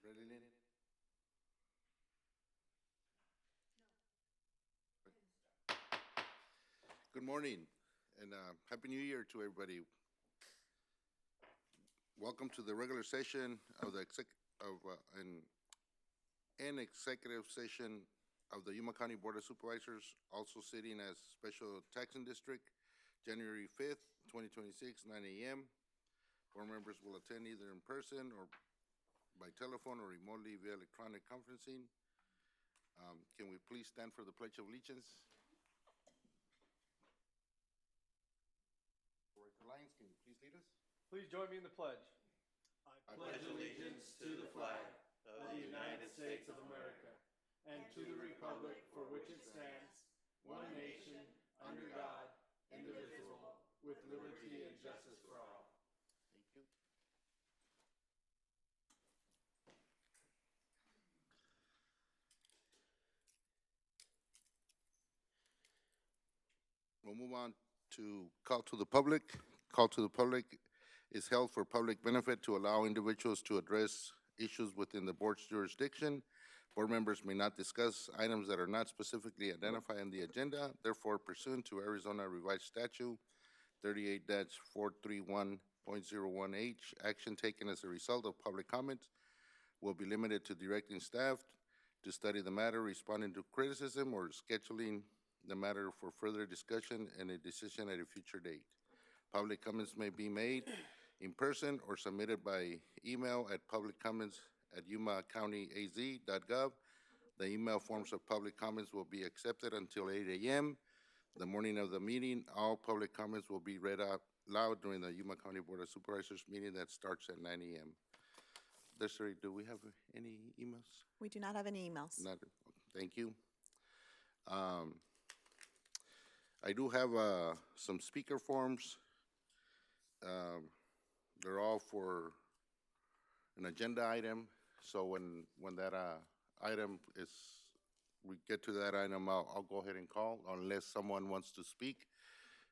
Ready, Lynn? Good morning and Happy New Year to everybody. Welcome to the regular session of the an executive session of the Yuma County Board of Supervisors, also sitting as Special Taxing District, January 5th, 2026, 9 a.m. Board members will attend either in person or by telephone or remotely via electronic conferencing. Can we please stand for the Pledge of Allegiance? Director Lyons, can you please lead us? Please join me in the pledge. I pledge allegiance to the flag of the United States of America and to the republic for which it stands, one nation, under God, indivisible, with liberty and justice for all. Thank you. We'll move on to call to the public. Call to the public is held for public benefit to allow individuals to address issues within the board's jurisdiction. Board members may not discuss items that are not specifically identified in the agenda. Therefore, pursuant to Arizona Revised Statute 38-431.01H, action taken as a result of public comments will be limited to directing staff to study the matter, responding to criticism, or scheduling the matter for further discussion and a decision at a future date. Public comments may be made in person or submitted by email at publiccomments@yumacountyaz.gov. The email forms of public comments will be accepted until 8 a.m. The morning of the meeting, all public comments will be read out loud during the Yuma County Board of Supervisors meeting that starts at 9 a.m. Desiree, do we have any emails? We do not have any emails. Not, thank you. I do have some speaker forms. They're all for an agenda item. So when that item is, we get to that item, I'll go ahead and call unless someone wants to speak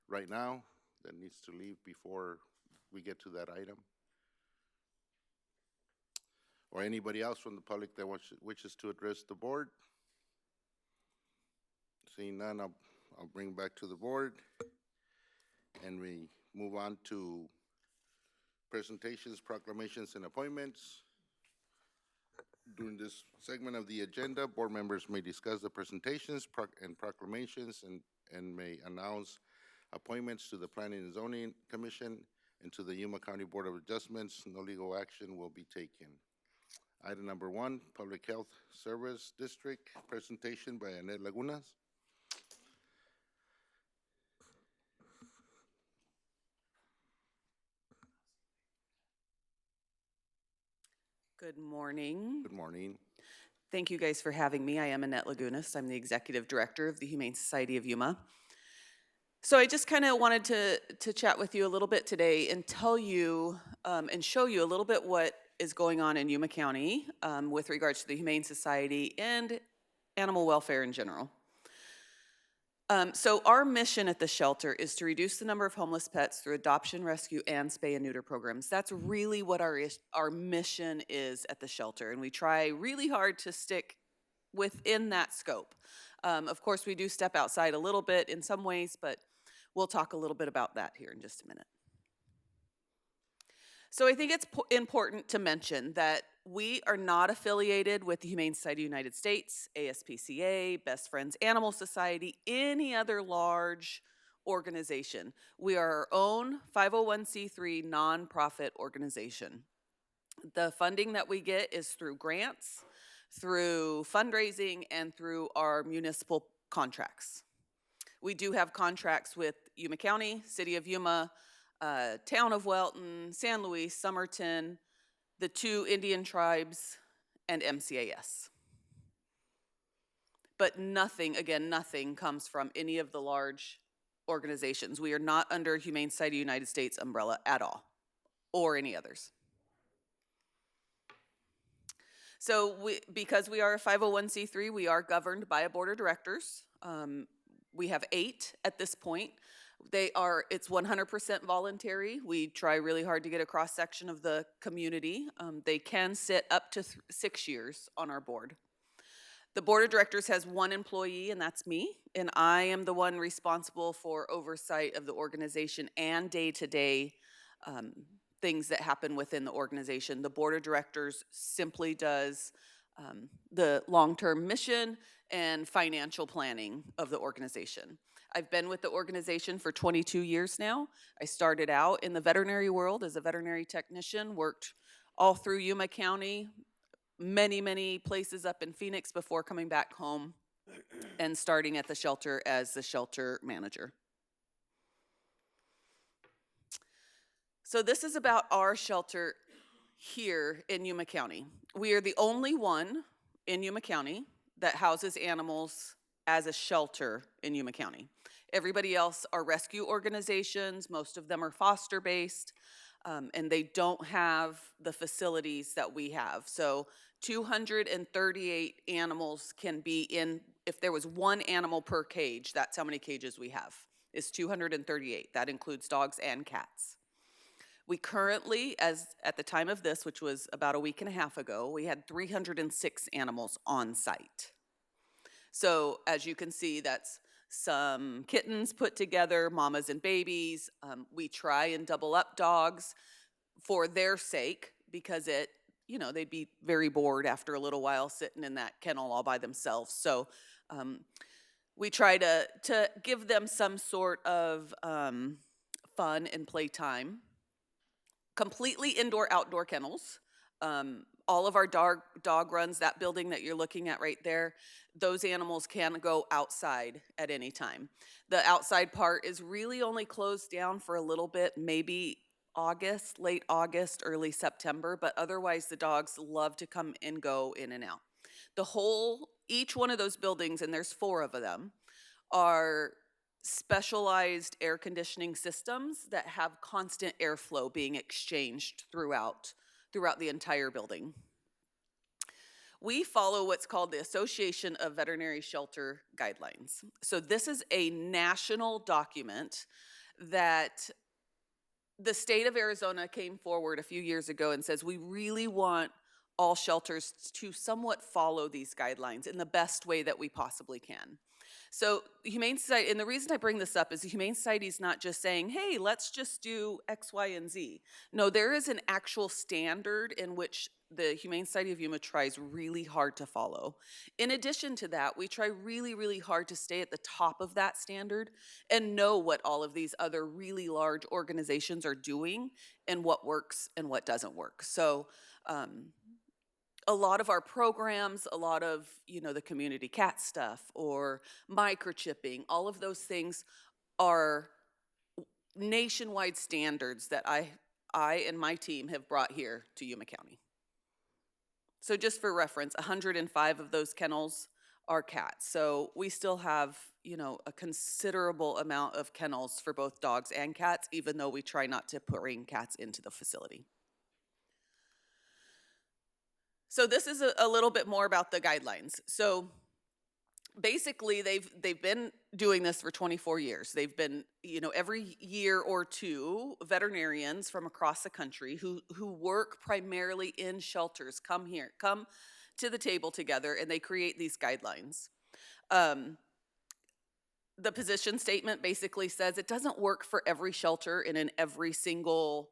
right now that needs to leave before we get to that item. Or anybody else from the public that wishes to address the board. Seeing none, I'll bring back to the board. And we move on to presentations, proclamations, and appointments. During this segment of the agenda, board members may discuss the presentations and proclamations and may announce appointments to the Planning and Zoning Commission and to the Yuma County Board of Adjustments. No legal action will be taken. Item number 1, Public Health Service District, presentation by Annette Lagunas. Good morning. Good morning. Thank you guys for having me. I am Annette Lagunas. I'm the Executive Director of the Humane Society of Yuma. So I just kind of wanted to chat with you a little bit today and tell you and show you a little bit what is going on in Yuma County with regards to the Humane Society and animal welfare in general. So our mission at the shelter is to reduce the number of homeless pets through adoption, rescue, and spay and neuter programs. That's really what our mission is at the shelter, and we try really hard to stick within that scope. Of course, we do step outside a little bit in some ways, but we'll talk a little bit about that here in just a minute. So I think it's important to mention that we are not affiliated with the Humane Society of the United States, ASPCA, Best Friends Animal Society, any other large organization. We are our own 501c3 nonprofit organization. The funding that we get is through grants, through fundraising, and through our municipal contracts. We do have contracts with Yuma County, City of Yuma, Town of Welton, San Luis, Somerton, the 2 Indian tribes, and MCAS. But nothing, again, nothing comes from any of the large organizations. We are not under Humane Society United States umbrella at all, or any others. So because we are a 501c3, we are governed by a board of directors. We have 8 at this point. It's 100% voluntary. We try really hard to get a cross-section of the community. They can sit up to 6 years on our board. The board of directors has 1 employee, and that's me, and I am the one responsible for oversight of the organization and day-to-day things that happen within the organization. The board of directors simply does the long-term mission and financial planning of the organization. I've been with the organization for 22 years now. I started out in the veterinary world as a veterinary technician, worked all through Yuma County, many places up in Phoenix before coming back home and starting at the shelter as the shelter manager. So this is about our shelter here in Yuma County. We are the only one in Yuma County that houses animals as a shelter in Yuma County. Everybody else are rescue organizations. Most of them are foster-based, and they don't have the facilities that we have. So 238 animals can be in, if there was 1 animal per cage, that's how many cages we have, is 238. That includes dogs and cats. We currently, at the time of this, which was about a week and a half ago, we had 306 animals on site. So as you can see, that's some kittens put together, mamas and babies. We try and double up dogs for their sake because they'd be very bored after a little while sitting in that kennel all by themselves. So we try to give them some sort of fun and playtime. Completely indoor-outdoor kennels. All of our dog runs, that building that you're looking at right there, those animals can go outside at any time. The outside part is really only closed down for a little bit, maybe August, late August, early September, but otherwise the dogs love to come and go in and out. Each one of those buildings, and there's 4 of them, are specialized air conditioning systems that have constant airflow being exchanged throughout the entire building. We follow what's called the Association of Veterinary Shelter Guidelines. So this is a national document that the state of Arizona came forward a few years ago and says we really want all shelters to somewhat follow these guidelines in the best way that we possibly can. So the Humane Society, and the reason I bring this up is the Humane Society is not just saying, hey, let's just do X, Y, and Z. No, there is an actual standard in which the Humane Society of Yuma tries really hard to follow. In addition to that, we try really, really hard to stay at the top of that standard and know what all of these other really large organizations are doing and what works and what doesn't work. So a lot of our programs, a lot of, the community cat stuff or microchipping, all of those things are nationwide standards that I and my team have brought here to Yuma County. So just for reference, 105 of those kennels are cats. So we still have, a considerable amount of kennels for both dogs and cats, even though we try not to bring cats into the facility. So this is a little bit more about the guidelines. So basically, they've been doing this for 24 years. They've been, every year or two, veterinarians from across the country who work primarily in shelters come to the table together, and they create these guidelines. The position statement basically says it doesn't work for every shelter and in every single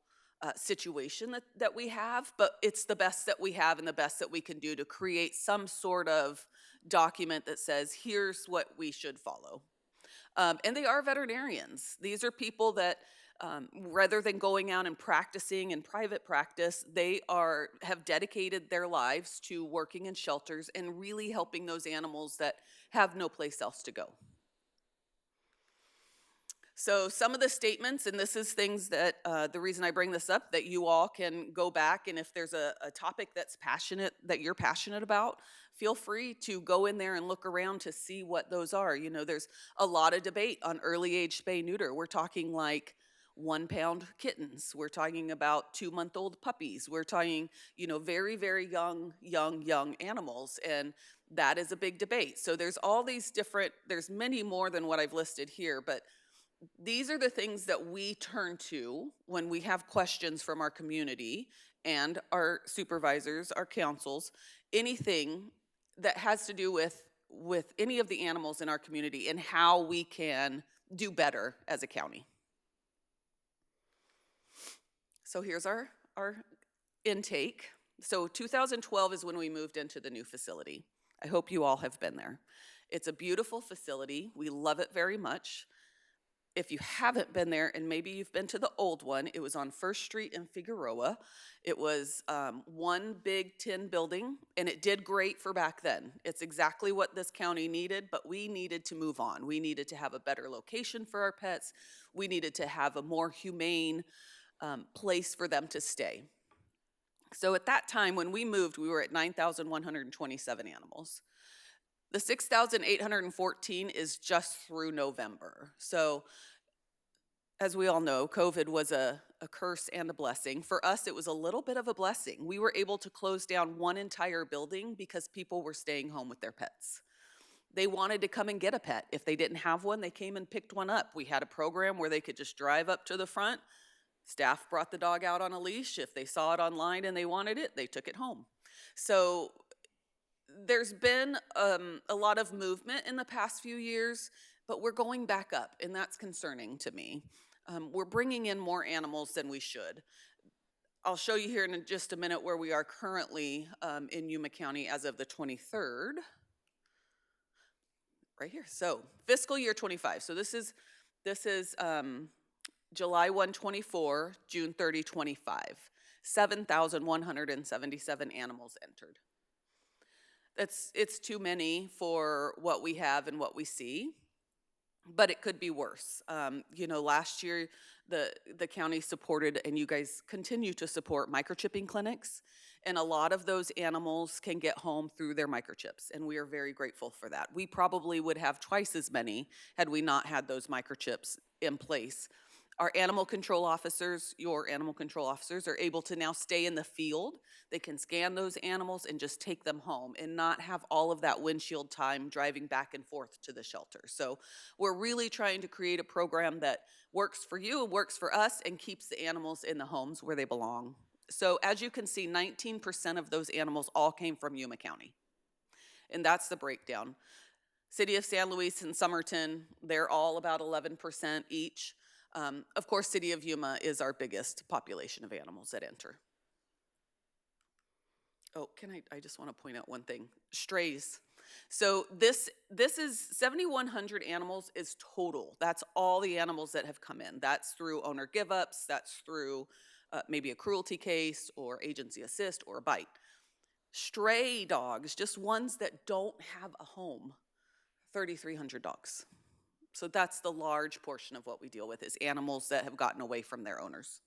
situation that we have, but it's the best that we have and the best that we can do to create some sort of document that says, here's what we should follow. And they are veterinarians. These are people that, rather than going out and practicing in private practice, they have dedicated their lives to working in shelters and really helping those animals that have no place else to go. So some of the statements, and this is things that the reason I bring this up, that you all can go back, and if there's a topic that you're passionate about, feel free to go in there and look around to see what those are. You know, there's a lot of debate on early age spay neuter. We're talking like 1-pound kittens. We're talking about 2-month-old puppies. We're talking, very, very young animals. And that is a big debate. So there's all these there's many more than what I've listed here, but these are the things that we turn to when we have questions from our community and our supervisors, our councils, anything that has to do with any of the animals in our community and how we can do better as a county. So here's our intake. So 2012 is when we moved into the new facility. I hope you all have been there. It's a beautiful facility. We love it very much. If you haven't been there, and maybe you've been to the old one, it was on First Street in Figueroa. It was one big tin building, and it did great for back then. It's exactly what this county needed, but we needed to move on. We needed to have a better location for our pets. We needed to have a more humane place for them to stay. So at that time, when we moved, we were at 9,127 animals. The 6,814 is just through November. So as we all know, COVID was a curse and a blessing. For us, it was a little bit of a blessing. We were able to close down one entire building because people were staying home with their pets. They wanted to come and get a pet. If they didn't have one, they came and picked one up. We had a program where they could just drive up to the front. Staff brought the dog out on a leash. If they saw it online and they wanted it, they took it home. So there's been a lot of movement in the past few years, but we're going back up, and that's concerning to me. We're bringing in more animals than we should. I'll show you here in just a minute where we are currently in Yuma County as of the 23rd. Right here. So fiscal year 25. So this is July 1, 24, June 30, 25. 7,177 animals entered. It's too many for what we have and what we see, but it could be worse. Last year the county supported, and you guys continue to support, microchipping clinics, and a lot of those animals can get home through their microchips, and we are very grateful for that. We probably would have twice as many had we not had those microchips in place. Our animal control officers, your animal control officers, are able to now stay in the field. They can scan those animals and just take them home and not have all of that windshield time driving back and forth to the shelter. So we're really trying to create a program that works for you, works for us, and keeps the animals in the homes where they belong. So as you can see, 19% of those animals all came from Yuma County. And that's the breakdown. City of San Luis and Somerton, they're all about 11% each. Of course, City of Yuma is our biggest population of animals that enter. Oh, I just want to point out one thing. Strays. So this is 7,100 animals is total. That's all the animals that have come in. That's through owner give-ups. That's through maybe a cruelty case or agency assist or a bite. Stray dogs, just ones that don't have a home, 3,300 dogs. So that's the large portion of what we deal with, is animals that have gotten away from their owners.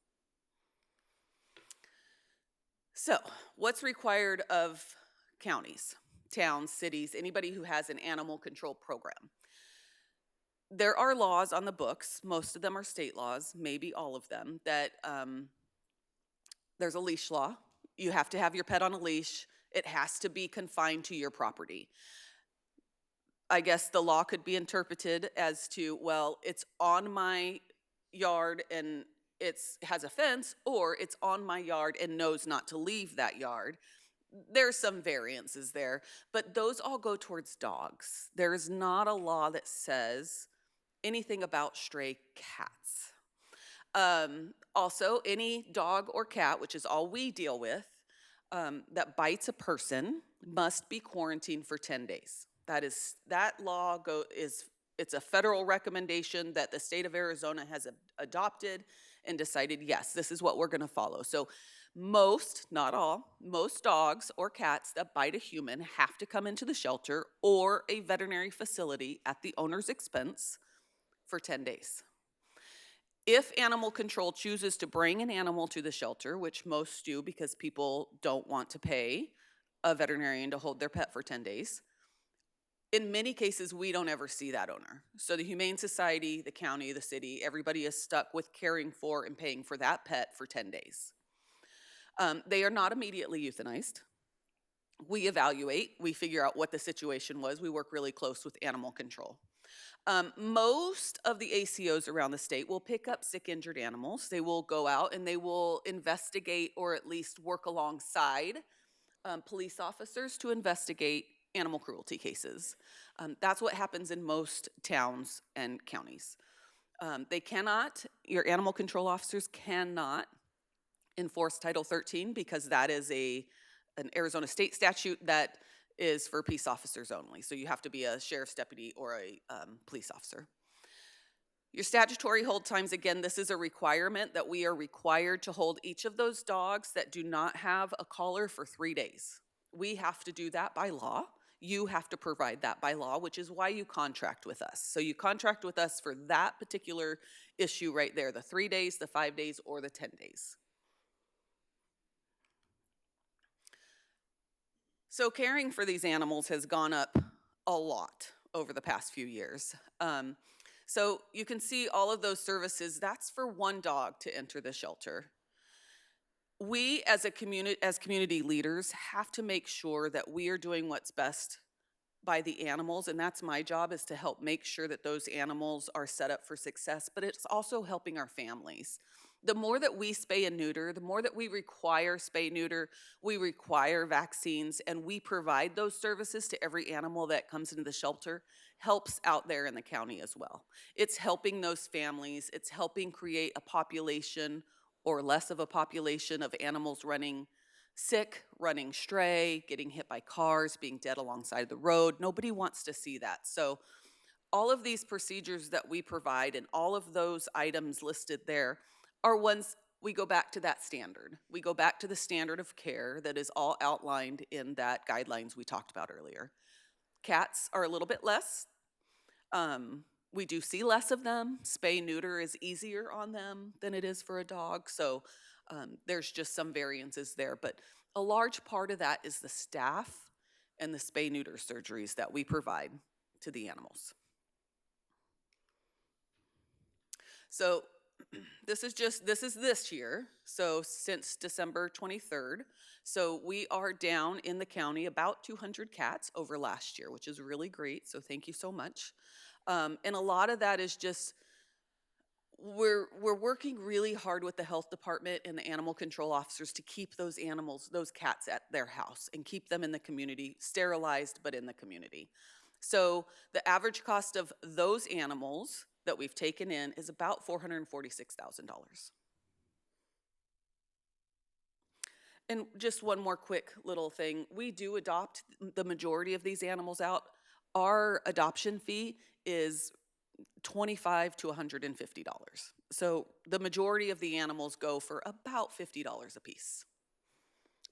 So what's required of counties, towns, cities, anybody who has an animal control program? There are laws on the books, most of them are state laws, maybe all of them, that there's a leash law. You have to have your pet on a leash. It has to be confined to your property. I guess the law could be interpreted as to, well, it's on my yard and it has a fence, or it's on my yard and knows not to leave that yard. There's some variances there, but those all go towards dogs. There is not a law that says anything about stray cats. Also, any dog or cat, which is all we deal with, that bites a person must be quarantined for 10 days. That law is It's a federal recommendation that the state of Arizona has adopted and decided, yes, this is what we're going to follow. So most, not all, most dogs or cats that bite a human have to come into the shelter or a veterinary facility at the owner's expense for 10 days. If animal control chooses to bring an animal to the shelter, which most do because people don't want to pay a veterinarian to hold their pet for 10 days, in many cases, we don't ever see that owner. So the Humane Society, the county, the city, everybody is stuck with caring for and paying for that pet for 10 days. They are not immediately euthanized. We evaluate, we figure out what the situation was. We work really close with animal control. Most of the ACOs around the state will pick up sick, injured animals. They will go out and they will investigate or at least work alongside police officers to investigate animal cruelty cases. That's what happens in most towns and counties. Your animal control officers cannot enforce Title 13 because that is an Arizona state statute that is for peace officers only. So you have to be a sheriff's deputy or a police officer. Your statutory hold times, again, this is a requirement that we are required to hold each of those dogs that do not have a collar for 3 days. We have to do that by law. You have to provide that by law, which is why you contract with us. So you contract with us for that particular issue right there, the 3 days, the 5 days, or the 10 days. So caring for these animals has gone up a lot over the past few years. So you can see all of those services, that's for one dog to enter the shelter. We as community leaders have to make sure that we are doing what's best by the animals, and that's my job, is to help make sure that those animals are set up for success, but it's also helping our families. The more that we spay and neuter, the more that we require spay neuter, we require vaccines, and we provide those services to every animal that comes into the shelter, helps out there in the county as well. It's helping those families, it's helping create a population or less of a population of animals running sick, running stray, getting hit by cars, being dead alongside the road. Nobody wants to see that. So all of these procedures that we provide and all of those items listed there are ones we go back to that standard. We go back to the standard of care that is all outlined in that guidelines we talked about earlier. Cats are a little bit less. We do see less of them. Spay neuter is easier on them than it is for a dog. So there's just some variances there. But a large part of that is the staff and the spay neuter surgeries that we provide to the animals. So this is this year, so since December 23rd. So we are down in the county about 200 cats over last year, which is really great, so thank you so much. And a lot of that is just, we're working really hard with the health department and the animal control officers to keep those animals, those cats at their house and keep them in the community, sterilized but in the community. So the average cost of those animals that we've taken in is about $446,000. And just one more quick little thing. We do adopt the majority of these animals out. Our adoption fee is $25 to $150. So the majority of the animals go for about $50 a piece.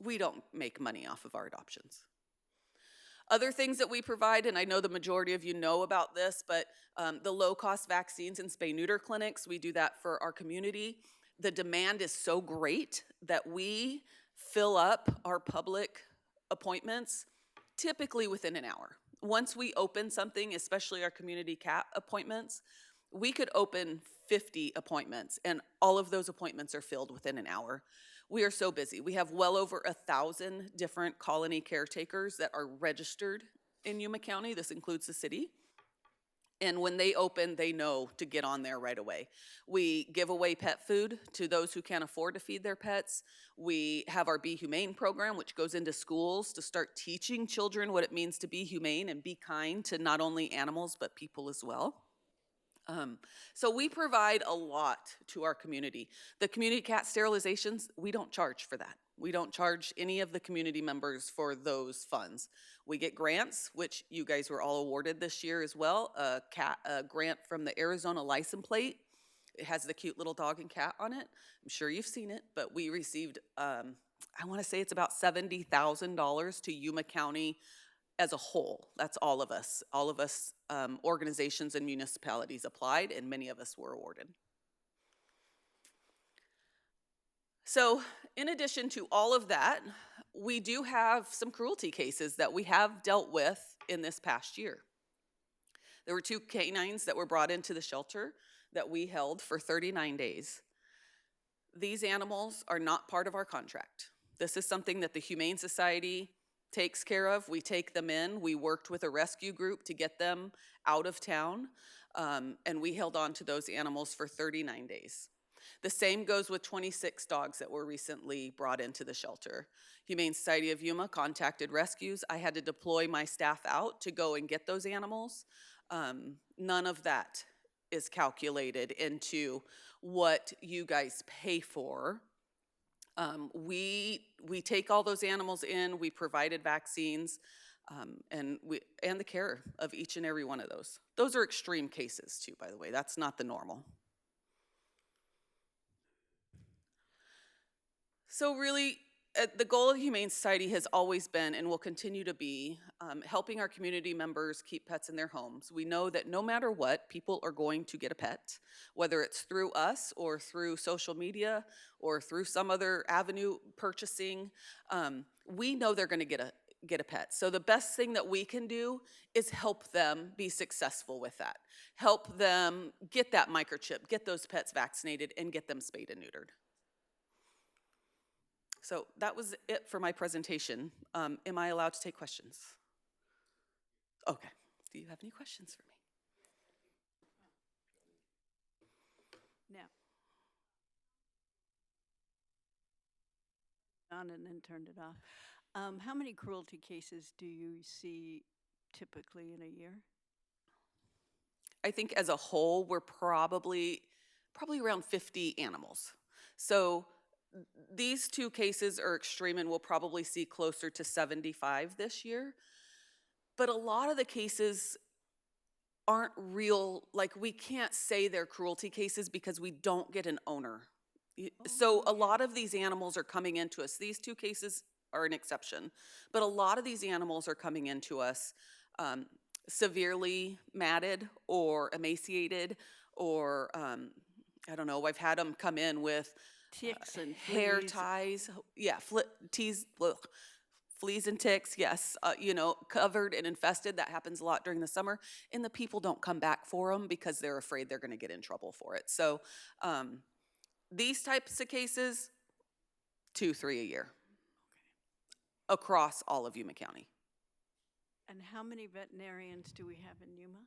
We don't make money off of our adoptions. Other things that we provide, and I know the majority of you know about this, but the low-cost vaccines and spay-neuter clinics, we do that for our community. The demand is so great that we fill up our public appointments typically within an hour. Once we open something, especially our community cat appointments, we could open 50 appointments, and all of those appointments are filled within an hour. We are so busy. We have well over 1,000 different colony caretakers that are registered in Yuma County. This includes the city. And when they open, they know to get on there right away. We give away pet food to those who can't afford to feed their pets. We have our Be Humane program, which goes into schools to start teaching children what it means to be humane and be kind to not only animals, but people as well. So we provide a lot to our community. The community cat sterilizations, we don't charge for that. We don't charge any of the community members for those funds. We get grants, which you guys were all awarded this year as well. A grant from the Arizona license plate. It has the cute little dog and cat on it. I'm sure you've seen it, but we received, I want to say it's about $70,000 to Yuma County as a whole. That's all of us. All of us, organizations and municipalities applied, and many of us were awarded. So in addition to all of that, we do have some cruelty cases that we have dealt with in this past year. There were 2 canines that were brought into the shelter that we held for 39 days. These animals are not part of our contract. This is something that the Humane Society takes care of. We take them in. We worked with a rescue group to get them out of town, and we held on to those animals for 39 days. The same goes with 26 dogs that were recently brought into the shelter. Humane Society of Yuma contacted rescues. I had to deploy my staff out to go and get those animals. None of that is calculated into what you guys pay for. We take all those animals in, we provided vaccines, and the care of each and every one of those. Those are extreme cases too, by the way. That's not the normal. So really, the goal of Humane Society has always been and will continue to be helping our community members keep pets in their homes. We know that no matter what, people are going to get a pet, whether it's through us or through social media or through some other avenue purchasing. We know they're going to get a pet. So the best thing that we can do is help them be successful with that. Help them get that microchip, get those pets vaccinated, and get them spayed and neutered. So that was it for my presentation. Am I allowed to take questions? Okay. Do you have any questions for me? No. On and then turned it off. How many cruelty cases do you see typically in a year? I think as a whole, we're probably around 50 animals. So these 2 cases are extreme, and we'll probably see closer to 75 this year. But a lot of the cases aren't real, like we can't say they're cruelty cases because we don't get an owner. So a lot of these animals are coming into us. These 2 cases are an exception, but a lot of these animals are coming into us severely matted or emaciated, or I don't know, I've had them come in with Ticks and hair fleas. ties, yeah, fleas and ticks, yes, covered and infested. That happens a lot during the summer, and the people don't come back for them because they're afraid they're going to get in trouble for it. So these types of cases, 2, 3 a year across all of Yuma County. And how many veterinarians do we have in Yuma?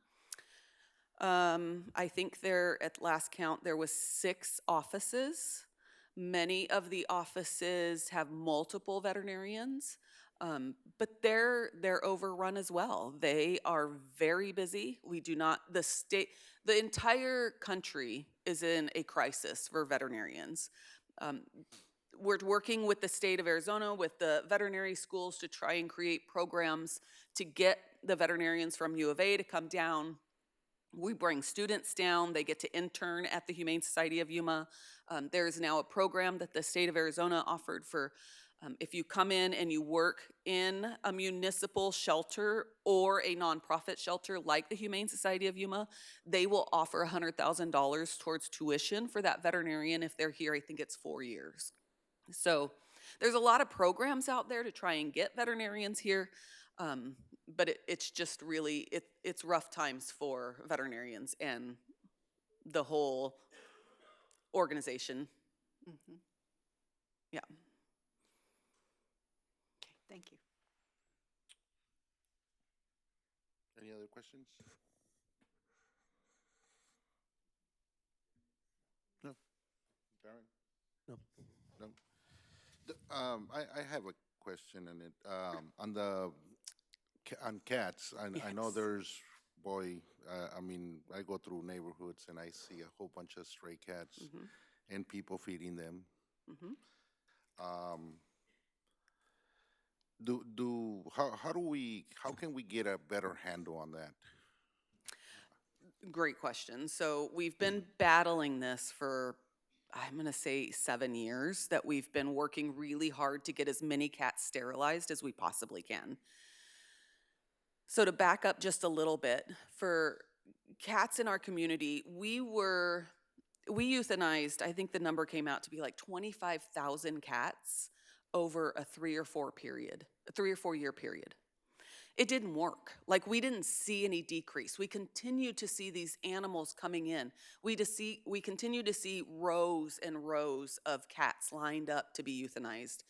I think at last count, there was 6 offices. Many of the offices have multiple veterinarians, but they're overrun as well. They are very busy. The entire country is in a crisis for veterinarians. We're working with the state of Arizona, with the veterinary schools, to try and create programs to get the veterinarians from U of A to come down. We bring students down. They get to intern at the Humane Society of Yuma. There is now a program that the state of Arizona offered for if you come in and you work in a municipal shelter or a nonprofit shelter like the Humane Society of Yuma, they will offer $100,000 towards tuition for that veterinarian if they're here. I think it's 4 years. So there's a lot of programs out there to try and get veterinarians here. But it's just really, it's rough times for veterinarians and the whole organization. Mm-hmm. Yeah. Okay, thank you. Any other questions? No. Darren? No. No. I have a question on it. On cats, I know Yes. there's boy, I mean, I go through neighborhoods and I see a whole bunch of stray cats and people feeding them. Mhm. Um, how can we get a better handle on that? Great question. So we've been battling this for, I'm going to say 7 years, that we've been working really hard to get as many cats sterilized as we possibly can. So to back up just a little bit, for cats in our community, we euthanized, I think the number came out to be like 25,000 cats over a 3 or 4 year period. It didn't work. Like, we didn't see any decrease. We continued to see these animals coming in. We continue to see rows and rows of cats lined up to be euthanized,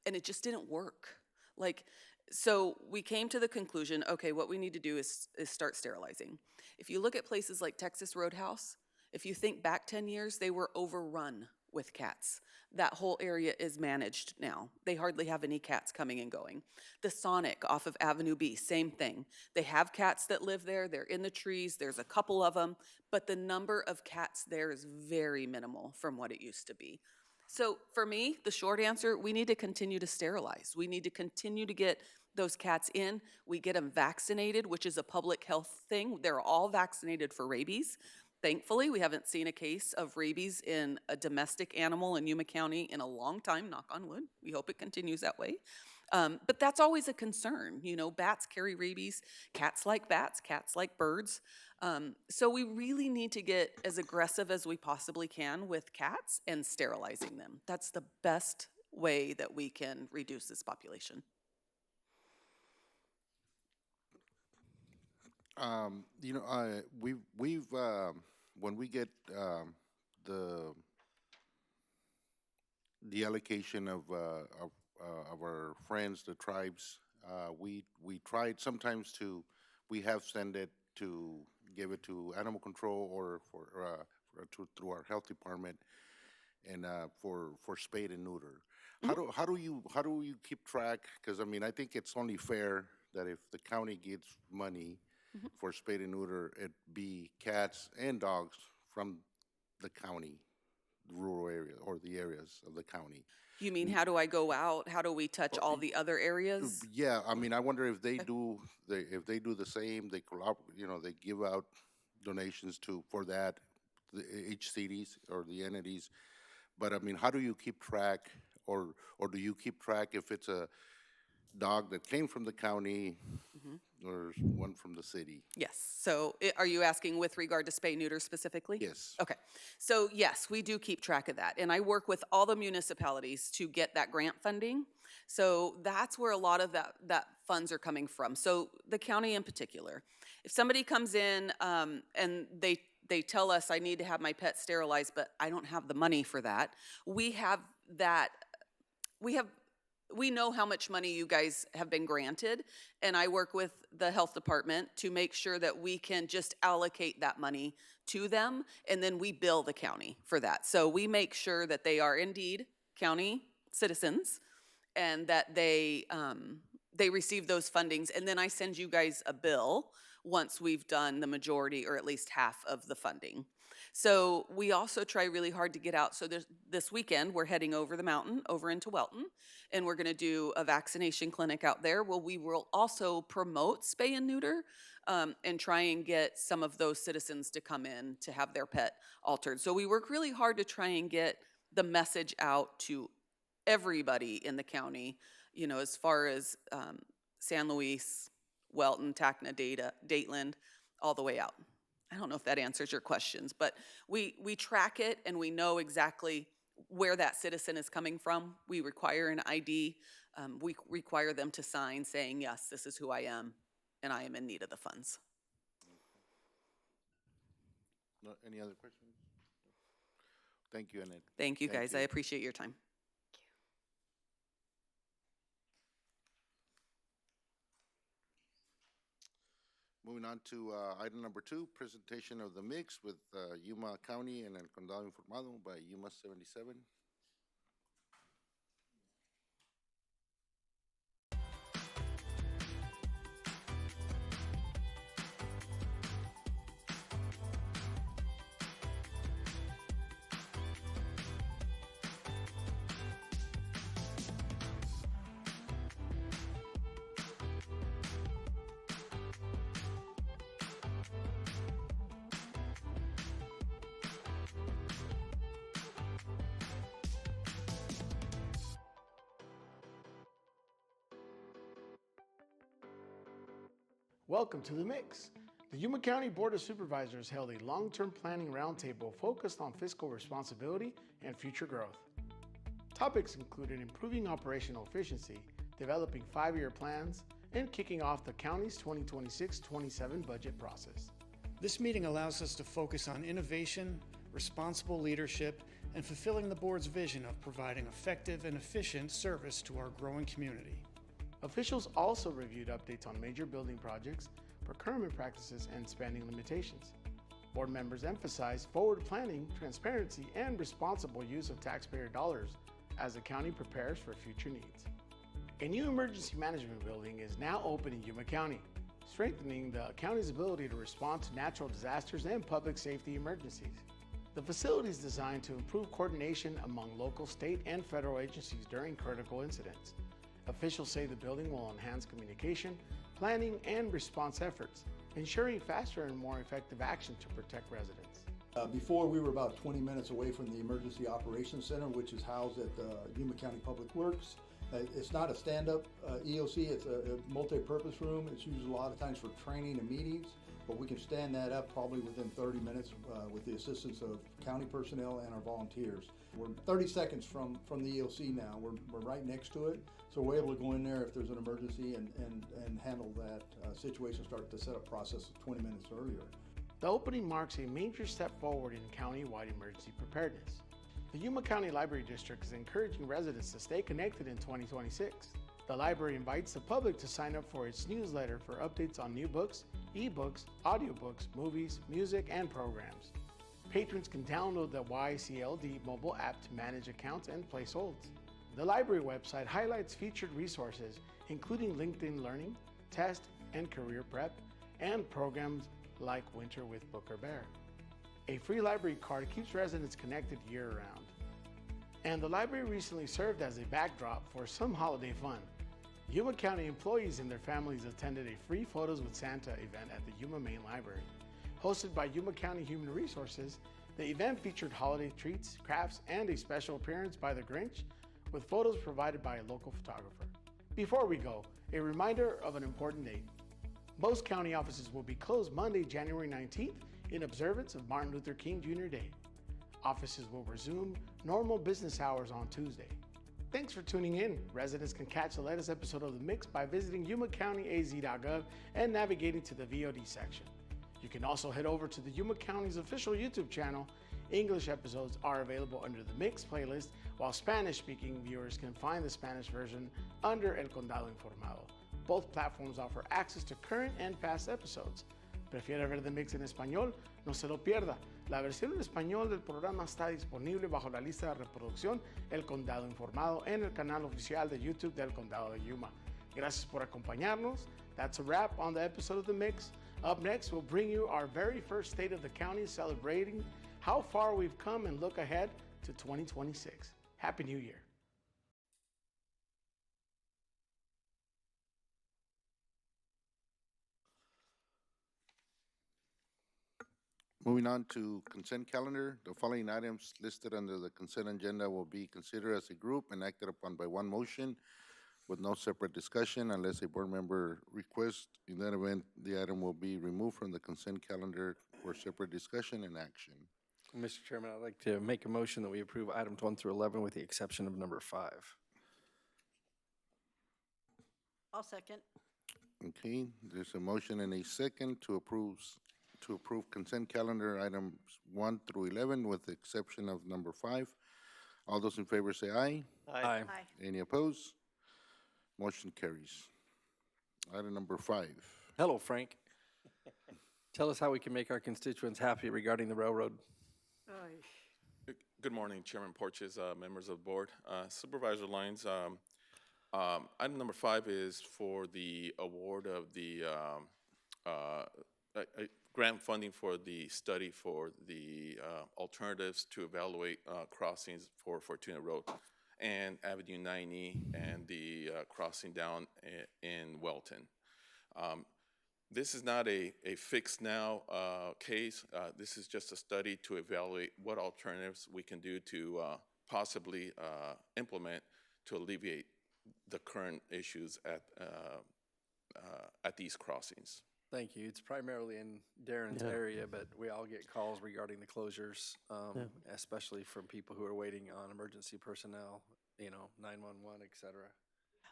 and it just didn't work. Like, so we came to the conclusion, okay, what we need to do is start sterilizing. If you look at places like Texas Roadhouse, if you think back 10 years, they were overrun with cats. That whole area is managed now. They hardly have any cats coming and going. The Sonic off of Avenue B, same thing. They have cats that live there. They're in the trees. There's a couple of them, but the number of cats there is very minimal from what it used to be. So for me, the short answer, we need to continue to sterilize. We need to continue to get those cats in. We get them vaccinated, which is a public health thing. They're all vaccinated for rabies. Thankfully, we haven't seen a case of rabies in a domestic animal in Yuma County in a long time, knock on wood. We hope it continues that way. But that's always a concern. You know, bats carry rabies. Cats like bats, cats like birds. So we really need to get as aggressive as we possibly can with cats and sterilizing them. That's the best way that we can reduce this population. We've when we get the allocation of our friends, the tribes, we tried sometimes we have sent it to give it to animal control or through our health department and for spade and neuter. How do you keep track? Because I mean, I think it's only fair that if the county gets money for spade and neuter, it be cats and dogs from the county, the rural area or the areas of the county. You mean, how do I go out? How do we touch all the other areas? Yeah, I mean, I wonder if they do the same. They they give out donations for that, each cities or the entities. But I mean, how do you keep track, or do you keep track if it's a dog that came from the county or one from the city? Yes. So are you asking with regard to spay neuter specifically? Yes. Okay. So yes, we do keep track of that. And I work with all the municipalities to get that grant funding. So that's where a lot of that funds are coming from. So the county in particular, if somebody comes in and they tell us, I need to have my pet sterilized, but I don't have the money for that, we know how much money you guys have been granted, and I work with the health department to make sure that we can just allocate that money to them, and then we bill the county for that. So we make sure that they are indeed county citizens and that they receive those fundings, and then I send you guys a bill once we've done the majority or at least half of the funding. So we also try really hard to get out. So this weekend, we're heading over the mountain, over into Welton, and we're going to do a vaccination clinic out there. Well, we will also promote spay and neuter and try and get some of those citizens to come in to have their pet altered. So we work really hard to try and get the message out to everybody in the county, you know, as far as San Luis, Welton, Tacna, Dateland, all the way out. I don't know if that answers your questions, but we track it and we know exactly where that citizen is coming from. We require an ID. We require them to sign saying, yes, this is who I am, and I am in need of the funds. No, any other questions? Thank you, Annette. Thank you, Thank guys. you. I appreciate your time. Moving on to item number 2, presentation of the mix with Yuma County and El Condado Informado by Yuma 77. Welcome to The Mix. The Yuma County Board of Supervisors held a long-term planning roundtable focused on fiscal responsibility and future growth. Topics included improving operational efficiency, developing 5-year plans, and kicking off the county's 2026-27 budget process. This meeting allows us to focus on innovation, responsible leadership, and fulfilling the board's vision of providing effective and efficient service to our growing community. Officials also reviewed updates on major building projects, procurement practices, and spending limitations. Board members emphasized forward planning, transparency, and responsible use of taxpayer dollars as the county prepares for future needs. A new emergency management building is now open in Yuma County, strengthening the county's ability to respond to natural disasters and public safety emergencies. The facility is designed to improve coordination among local, state, and federal agencies during critical incidents. Officials say the building will enhance communication, planning, and response efforts, ensuring faster and more effective action to protect residents. Before, we were about 20 minutes away from the Emergency Operations Center, which is housed at Yuma County Public Works. It's not a stand-up EOC, it's a multi-purpose room. It's used a lot of times for training and meetings, but we can stand that up probably within 30 minutes with the assistance of county personnel and our volunteers. We're 30 seconds from the EOC now. We're right next to it, so we're able to go in there if there's an emergency and handle that situation, start the setup process 20 minutes earlier. The opening marks a major step forward in county-wide emergency preparedness. The Yuma County Library District is encouraging residents to stay connected in 2026. The library invites the public to sign up for its newsletter for updates on new books, ebooks, audiobooks, movies, music, and programs. Patrons can download the YCLD mobile app to manage accounts and place holds. The library website highlights featured resources, including LinkedIn Learning, test and career prep, and programs like Winter with Booker Bear. A free library card keeps residents connected year-round. And the library recently served as a backdrop for some holiday fun. Yuma County employees and their families attended a free Photos with Santa event at the Yuma Main Library. Hosted by Yuma County Human Resources, the event featured holiday treats, crafts, and a special appearance by the Grinch, with photos provided by a local photographer. Before we go, a reminder of an important date. Most county offices will be closed Monday, January 19th, in observance of Martin Luther King Jr. Day. Offices will resume normal business hours on Tuesday. Thanks for tuning in. Residents can catch the latest episode of The Mix by visiting yumacountyaz.gov and navigating to the VOD section. You can also head over to the Yuma County's official YouTube channel. English episodes are available under the Mix playlist, while Spanish-speaking viewers can find the Spanish version under El Condado Informado. Both platforms offer access to current and past episodes. ¿Prefiere ver The Mix en español? No se lo pierda. La versión en español del programa está disponible bajo la lista de reproducción El Condado Informado en el canal oficial de YouTube del Condado de Yuma. Gracias por acompañarnos. That's a wrap on the episode of The Mix. Up next, we'll bring you our very first State of the County celebrating how far we've come and look ahead to 2026. Happy New Year. Moving on to consent calendar, the following items listed under the consent agenda will be considered as a group and acted upon by one motion with no separate discussion unless a board member requests. In that event, the item will be removed from the consent calendar for separate discussion and action. Mr. Chairman, I'd like to make a motion that we approve items 1 through 11 with the exception of number 5. I'll second. Okay, there's a motion and a second to approve consent calendar items 1 through 11 with the exception of number 5. All those in favor say aye. Aye. Any opposed? Motion carries. Item number 5. Hello, Frank. Tell us how we can make our constituents happy regarding the railroad. Good morning, Chairman Porches, members of the board. Supervisor Lyons, item number 5 is for the award of the grant funding for the study for the alternatives to evaluate crossings for Fortuna Road and Avenue 90 and the crossing down in Welton. This is not a fix now case. This is just a study to evaluate what alternatives we can do to possibly implement to alleviate the current issues at these crossings. Thank you. It's primarily in Darren's Yeah. area, but we all get calls regarding the closures, Yeah. especially from people who are waiting on emergency personnel, 911, et cetera.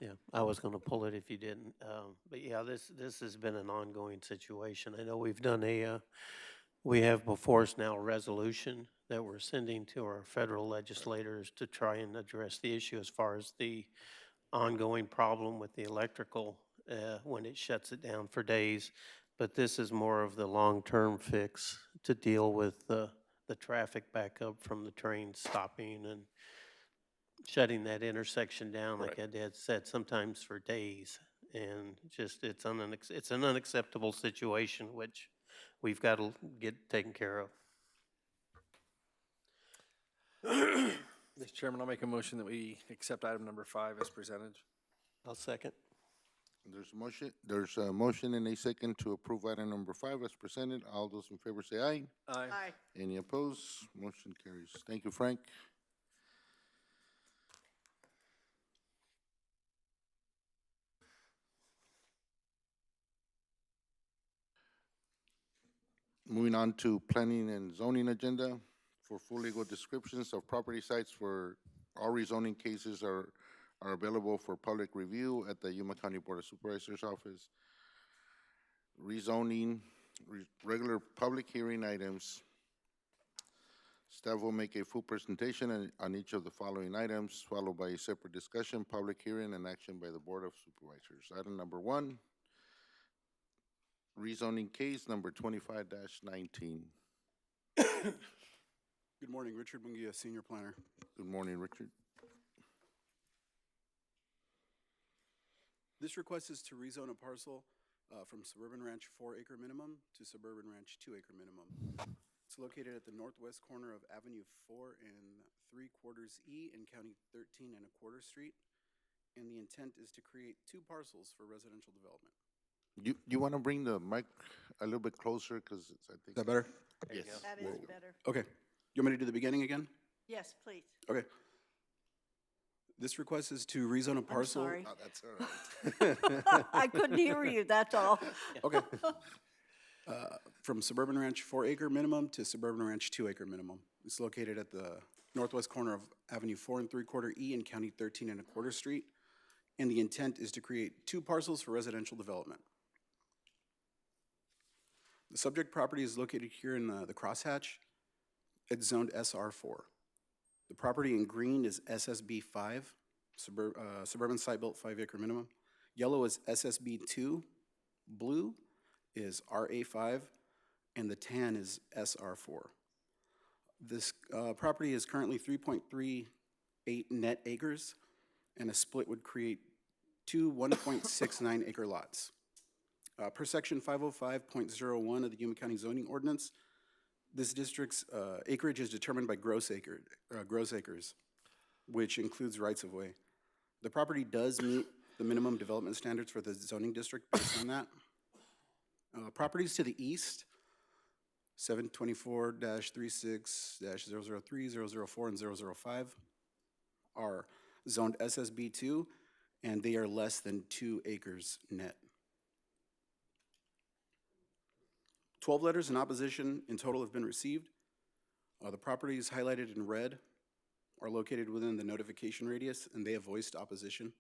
Yeah, I was going to pull it if you didn't. But yeah, this has been an ongoing situation. I know we've done we have before us now a resolution that we're sending to our federal legislators to try and address the issue as far as the ongoing problem with the electrical when it shuts it down for days. But this is more of the long-term fix to deal with the traffic backup from the trains stopping and shutting that intersection down, like Right. Ed had said, sometimes for days. And just, it's an unacceptable situation, which we've got to get taken care of. Mr. Chairman, I'll make a motion that we accept item number 5 as presented. I'll second. There's a motion and a second to approve item number 5 as presented. All those in favor say aye. Aye. Any opposed? Motion carries. Thank you, Frank. Moving on to planning and zoning agenda. For full legal descriptions of property sites for all rezoning cases are available for public review at the Yuma County Board of Supervisors office. Rezoning, regular public hearing items. Staff will make a full presentation on each of the following items, followed by a separate discussion, public hearing, and action by the Board of Supervisors. Item number 1, rezoning case number 25-19. Good morning, Richard Munguia, Senior Planner. Good morning, Richard. This request is to rezone a parcel from Suburban Ranch 4-acre minimum to Suburban Ranch 2-acre minimum. It's located at the northwest corner of Avenue 4 and 3/4 E in County 13 and 1/4 Street. And the intent is to create 2 parcels for residential development. You want to bring the mic a little bit closer, because I think. Is that better? Yes. That is better. Okay. You want me to do the beginning again? Yes, please. Okay. This request is to rezone a I'm parcel. sorry. Oh, that's all right. I couldn't hear you, that's all. Okay. From Suburban Ranch 4-acre minimum to Suburban Ranch 2-acre minimum. It's located at the northwest corner of Avenue 4 and 3/4 E in County 13 and 1/4 Street. And the intent is to create 2 parcels for residential development. The subject property is located here in the crosshatch. It's zoned SR4. The property in green is SSB 5, suburban site built 5-acre minimum. Yellow is SSB 2, blue is RA 5, and the tan is SR 4. This property is currently 3.38 net acres, and a split would create 2 1.69 acre lots. Per section 505.01 of the Yuma County zoning ordinance, this district's acreage is determined by gross acres, which includes rights-of-way. The property does meet the minimum development standards for the zoning district based on that. Properties to the east, 724-36-003, 004, and 005 are zoned SSB2, and they are less than 2 acres net. 12 letters in opposition in total have been received. The properties highlighted in red are located within the notification radius, and they have voiced opposition.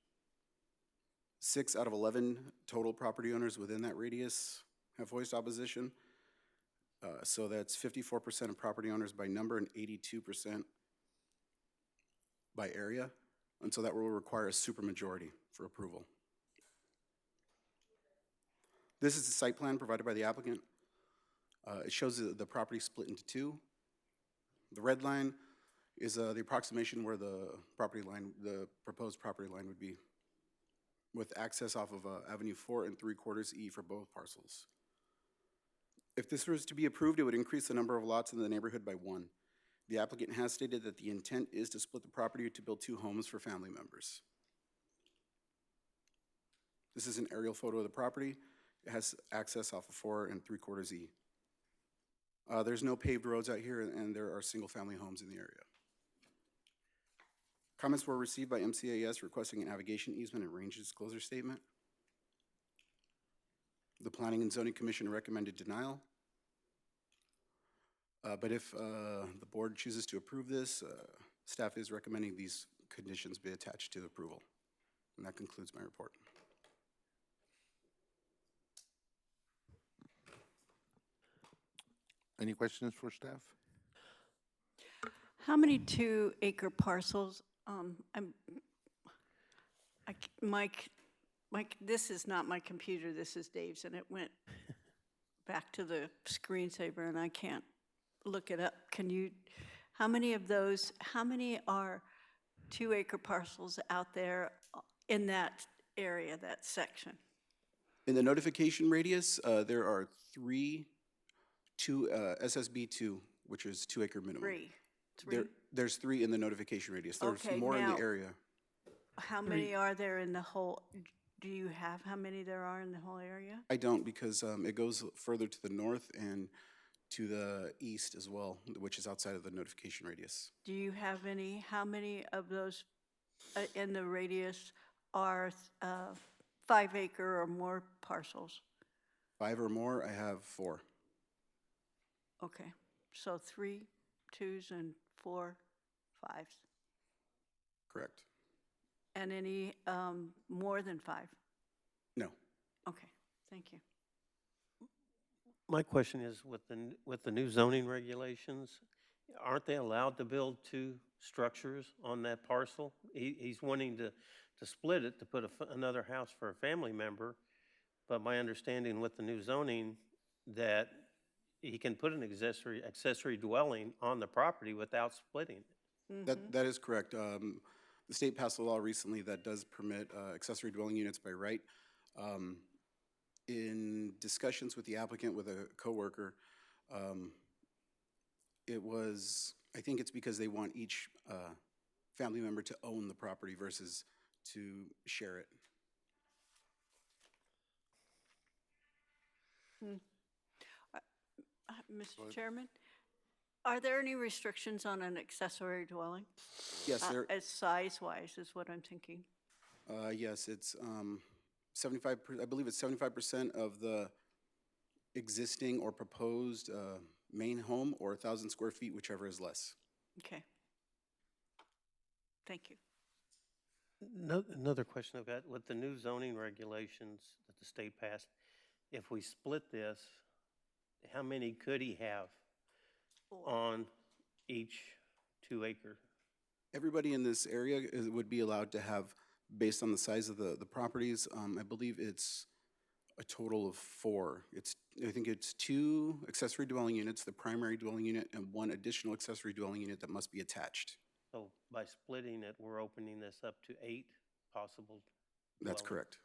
6 out of 11 total property owners within that radius have voiced opposition. So that's 54% of property owners by number and 82% by area. And so that will require a supermajority for approval. This is the site plan provided by the applicant. It shows the property split into 2. The red line is the approximation where the proposed property line would be, with access off of Avenue 4 and 3/4 E for both parcels. If this was to be approved, it would increase the number of lots in the neighborhood by 1. The applicant has stated that the intent is to split the property to build 2 homes for family members. This is an aerial photo of the property. It has access off of 4 and 3/4 E. There's no paved roads out here, and there are single-family homes in the area. Comments were received by MCAS requesting a navigation easement and range disclosure statement. The Planning and Zoning Commission recommended denial. But if the board chooses to approve this, staff is recommending these conditions be attached to the approval. And that concludes my report. Any questions for staff? How many 2-acre parcels? Mike, this is not my computer, this is Dave's, and it went back to the screensaver, and I can't look it up. How many of those, how many are 2-acre parcels out there in that area, that section? In the notification radius, there are SSB 2, which is 2-acre minimum. Three? There's 3 in the notification radius. There's Okay, more in now- the area. How many are there in the whole, do you have how many there are in the whole area? I don't, because it goes further to the north and to the east as well, which is outside of the notification radius. Do you have any, how many of those in the radius are 5-acre or more parcels? 5 or more, I have 4. Okay, so 3 2s and 4 5s. Correct. And any more than 5? No. Okay, thank you. My question is, with the new zoning regulations, aren't they allowed to build 2 structures on that parcel? He's wanting to split it to put another house for a family member, but my understanding with the new zoning that he can put an accessory dwelling on the property without splitting it. That is correct. The state passed a law recently that does permit accessory dwelling units by right. In discussions with the applicant, with a coworker, I think it's because they want each family member to own the property versus to share it. Mr. Chairman, are there any restrictions on an accessory dwelling? Yes, there. As size-wise is what I'm thinking. Yes, it's 75. I believe it's 75% of the existing or proposed main home, or 1,000 square feet, whichever is less. Okay. Thank you. Another question I've got, with the new zoning regulations that the state passed, if we split this, how many could he have on each 2-acre? Everybody in this area would be allowed to have, based on the size of the properties, I believe it's a total of 4. I think it's 2 accessory dwelling units, the primary dwelling unit, and 1 additional accessory dwelling unit that must be attached. So by splitting it, we're opening this up to 8 possible That's dwellings. correct.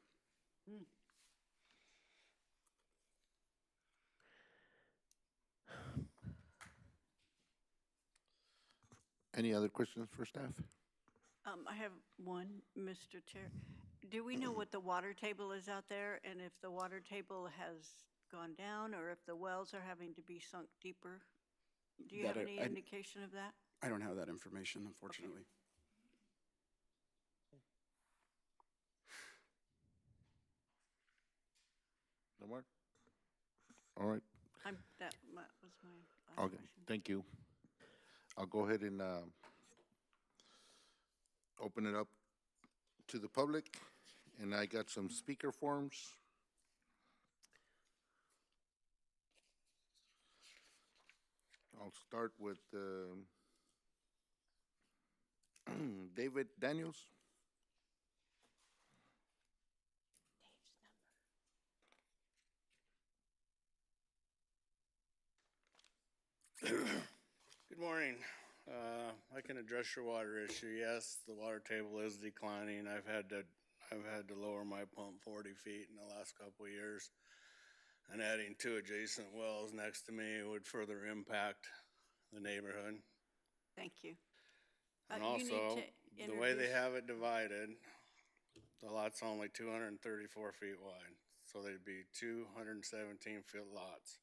Any other questions for staff? I have one, Mr. Chair. Do we know what the water table is out there, and if the water table has gone down, or if the wells are having to be sunk deeper? Do you have That any indication of that? I don't have that information, unfortunately. No more? All right, That was my last okay, question. thank you. I'll go ahead and open it up to the public, and I got some speaker forms. I'll start with David Daniels. Good morning. I can address your water issue. Yes, the water table is declining. I've had to lower my pump 40 feet in the last couple of years, and adding 2 adjacent wells next to me would further impact the neighborhood. Thank you. And You need also, to the way they introduce- have it divided, the lot's only 234 feet wide, so they'd be 217-foot lots.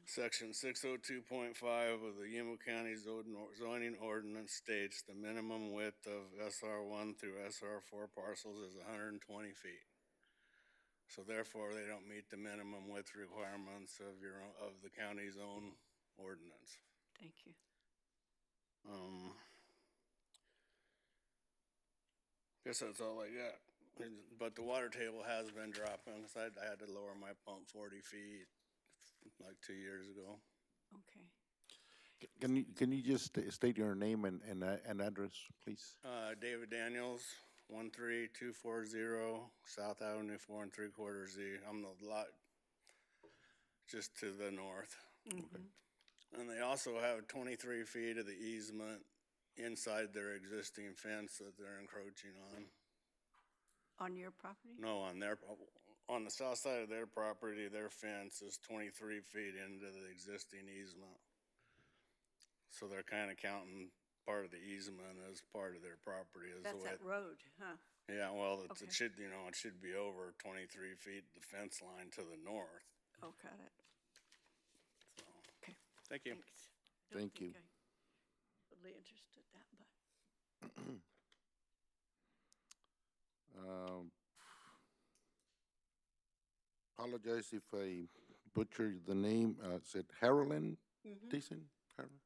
Section 602.5 of the Yuma County zoning ordinance states the minimum width of SR1 through SR4 parcels is 120 feet. So therefore, they don't meet the minimum width requirements of of the county's own ordinance. Thank you. Guess that's all I got. But the water table has been dropping, so I had to lower my pump 40 feet like 2 years ago. Okay. Can you just state your name and address, please? David Daniels, 13240 South Avenue, 4 3/4 Z. I'm the lot just to the north. And they also have 23 feet of the easement inside their existing fence that they're encroaching on. On your property? No, on the south side of their property, their fence is 23 feet into the existing easement. So they're kind of counting part of the easement as part of their property. That's that road, huh? Yeah, well, Okay. it should, it should be over 23 feet, the fence line to the north. Oh, got it. So, Okay. thank you. Thanks. Don't Thank you. think I totally understood that, but. Apologize if I butchered the name. Is it Harlan Thiessen? Harlan?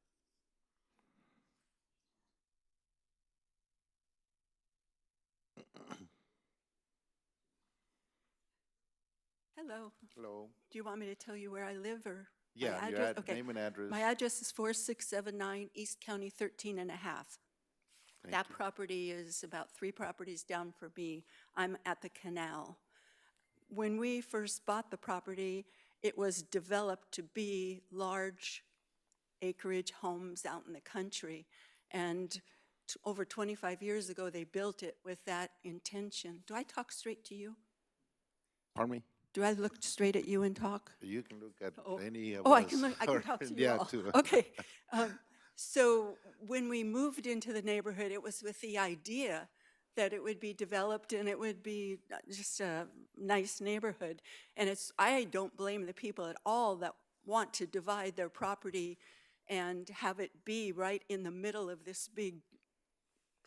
Hello. Hello. Do you want me to tell you where I live or? my Yeah, your address? Okay. name and address. My address is 4679 East County 13 and a half. Thank That you. property is about 3 properties down from me. I'm at the canal. When we first bought the property, it was developed to be large acreage homes out in the country. And over 25 years ago, they built it with that intention. Do I talk straight to you? Pardon me? Do I look straight at you and talk? You can look at Oh. any of us. Oh, I can or- talk to you yeah, all. to- Okay. So when we moved into the neighborhood, it was with the idea that it would be developed and it would be just a nice neighborhood. And I don't blame the people at all that want to divide their property and have it be right in the middle of this big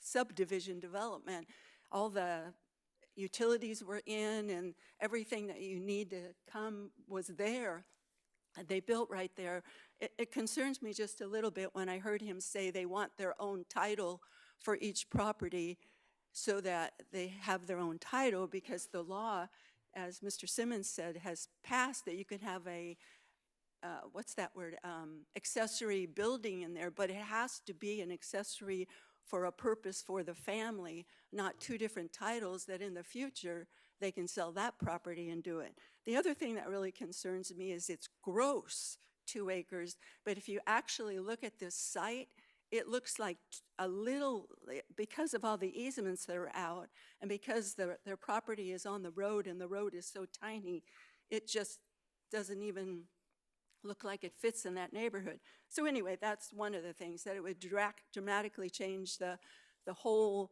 subdivision development. All the utilities were in and everything that you need to come was there. And they built right there. It concerns me just a little bit when I heard him say they want their own title for each property so that they have their own title, because the law, as Mr. Simmons said, has passed that you can have a, what's that word, accessory building in there, but it has to be an accessory for a purpose for the family, not 2 different titles that in the future they can sell that property and do it. The other thing that really concerns me is it's gross, 2 acres, but if you actually look at this site, it looks like a little, because of all the easements that are out, and because their property is on the road and the road is so tiny, it just doesn't even look like it fits in that neighborhood. So anyway, that's one of the things, that it would dramatically change the whole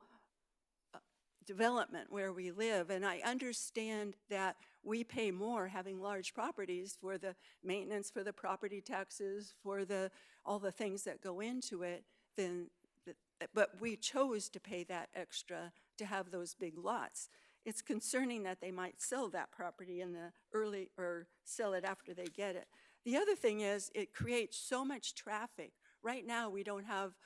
development where we live. And I understand that we pay more having large properties for the maintenance, for the property taxes, for all the things that go into it, but we chose to pay that extra to have those big lots. It's concerning that they might sell that property in the early, or sell it after they get it. The other thing is, it creates so much traffic. Right now, we don't have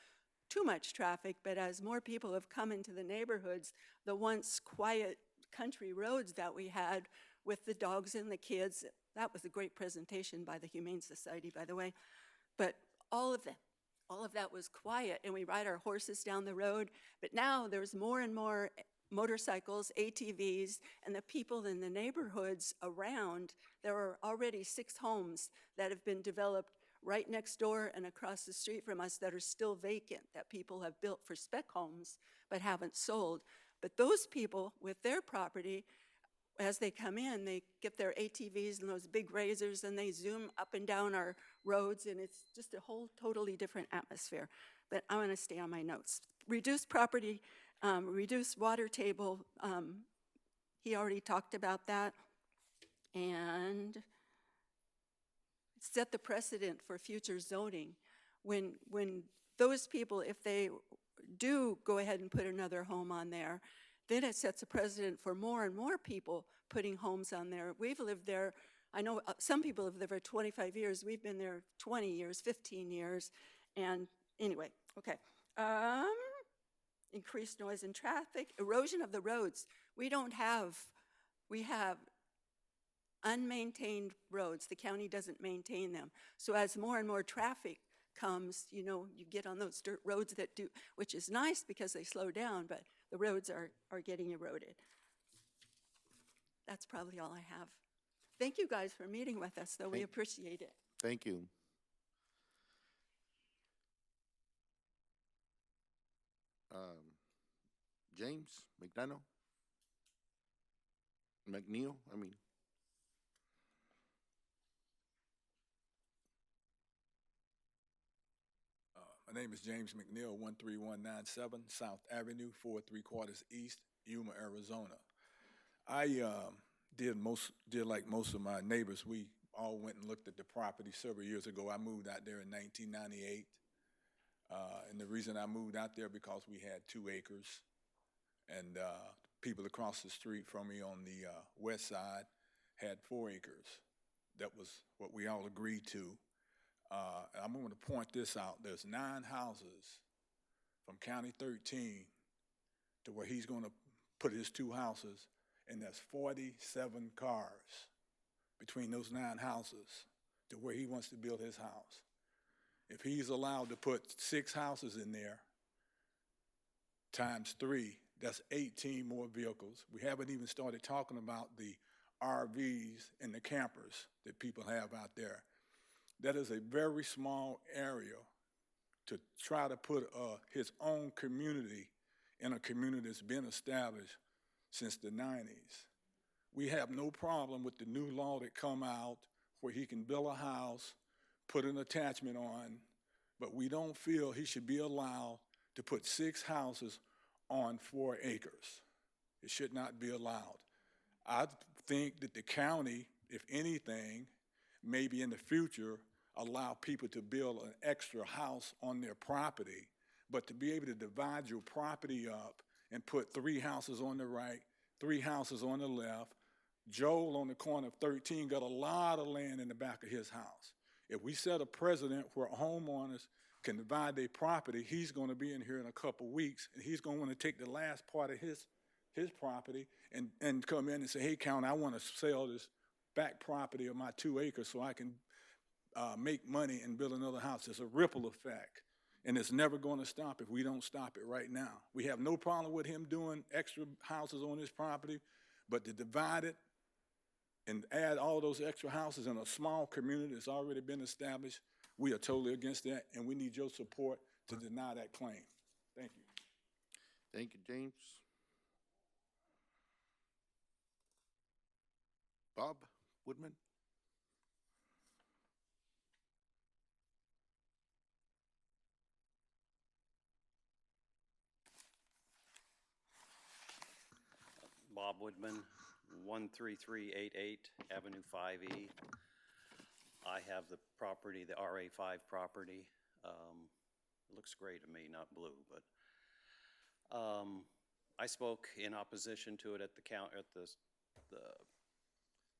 too much traffic, but as more people have come into the neighborhoods, the once quiet country roads that we had with the dogs and the kids, that was a great presentation by the Humane Society, by the way, but all of that was quiet, and we ride our horses down the road. But now there's more and more motorcycles, ATVs, and the people in the neighborhoods around. There are already 6 homes that have been developed right next door and across the street from us that are still vacant, that people have built for spec homes but haven't sold. But those people with their property, as they come in, they get their ATVs and those big razors and they zoom up and down our roads, and it's just a whole totally different atmosphere. But I want to stay on my notes. Reduce property, reduce water table, he already talked about that. And set the precedent for future zoning. When those people, if they do go ahead and put another home on there, then it sets a precedent for more and more people putting homes on there. We've lived there, I know some people have lived there 25 years. We've been there 20 years, 15 years. And anyway, okay. Increased noise and traffic, erosion of the roads. We have unmaintained roads. The county doesn't maintain them. So as more and more traffic comes, you know, you get on those dirt roads that do, which is nice because they slow down, but the roads are getting eroded. That's probably all I have. Thank you guys for meeting with us, though. We appreciate it. Thank you. James McDonough? McNeil, I mean. My name is James McNeil, 13197 South Avenue, 4 3/4 East, Yuma, Arizona. I did like most of my neighbors. We all went and looked at the property several years ago. I moved out there in 1998. And the reason I moved out there because we had 2 acres. And people across the street from me on the west side had 4 acres. That was what we all agreed to. I'm going to point this out. There's 9 houses from County 13 to where he's going to put his 2 houses, and there's 47 cars between those 9 houses to where he wants to build his house. If he's allowed to put 6 houses in there, times 3, that's 18 more vehicles. We haven't even started talking about the RVs and the campers that people have out there. That is a very small area to try to put his own community in a community that's been established since the 90s. We have no problem with the new law that come out where he can build a house, put an attachment on, but we don't feel he should be allowed to put 6 houses on 4 acres. It should not be allowed. I think that the county, if anything, maybe in the future, allow people to build an extra house on their property, but to be able to divide your property up and put 3 houses on the right, 3 houses on the left. Joel on the corner of 13 got a lot of land in the back of his house. If we set a precedent where homeowners can divide their property, he's going to be in here in a couple weeks, and he's going to want to take the last part of his property and come in and say, hey, county, I want to sell this back property of my 2 acres so I can make money and build another house. It's a ripple effect, and it's never going to stop if we don't stop it right now. We have no problem with him doing extra houses on his property, but to divide it and add all those extra houses in a small community that's already been established, we are totally against that, and we need your support to deny that claim. Thank you. Thank you, James. Bob Woodman? Bob Woodman, 13388 Avenue 5E. I have the property, the RA5 property. It looks gray to me, not blue, but I spoke in opposition to it at the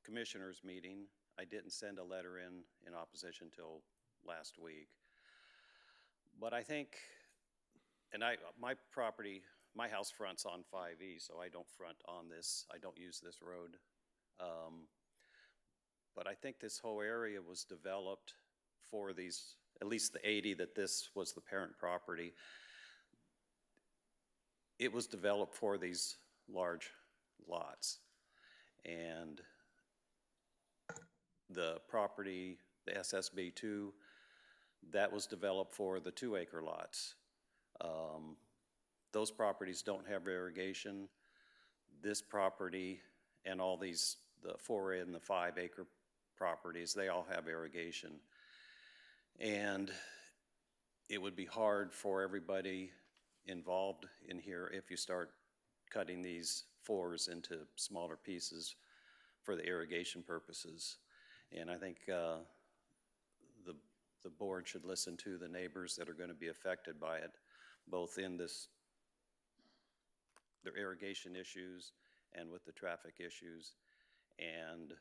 commissioners meeting. I didn't send a letter in opposition till last week. But I think, and my property, my house fronts on 5E, so I don't front on this. I don't use this road. But I think this whole area was developed for these, at least the 80 that this was the parent property. It was developed for these large lots. And the property, the SSB2, that was developed for the 2 acre lots. Those properties don't have irrigation. This property and all these, the 4 and the 5 acre properties, they all have irrigation. And it would be hard for everybody involved in here if you start cutting these 4s into smaller pieces for the irrigation purposes. And I think the board should listen to the neighbors that are going to be affected by it, both in their irrigation issues and with the traffic issues. And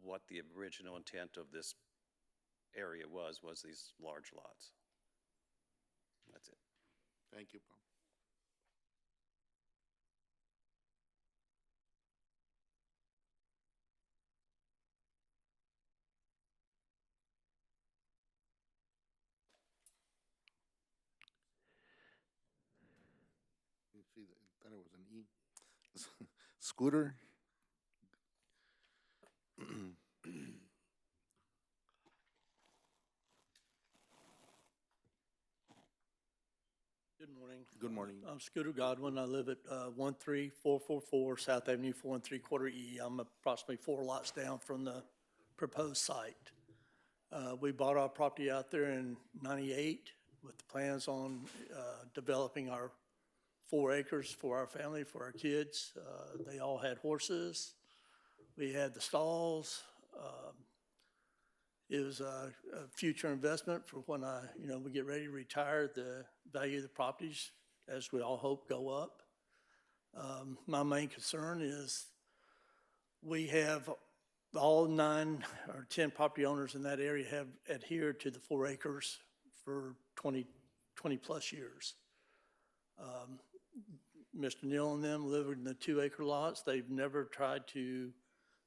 what the original intent of this area was these large lots. That's it. Thank you, Paul. You see, thought it was an E. Scooter? Good morning. Good morning. I'm Scooter Godwin. I live at 13444 South Avenue, 4 3/4 E. I'm approximately 4 lots down from the proposed site. We bought our property out there in '98 with the plans on developing our 4 acres for our family, for our kids. They all had horses. We had the stalls. It was a future investment for when we get ready to retire. The value of the properties, as we all hope, go up. My main concern is we have all 9 or 10 property owners in that area have adhered to the 4 acres for 20 plus years. Mr. Neal and them live in the 2 acre lots. They've never tried to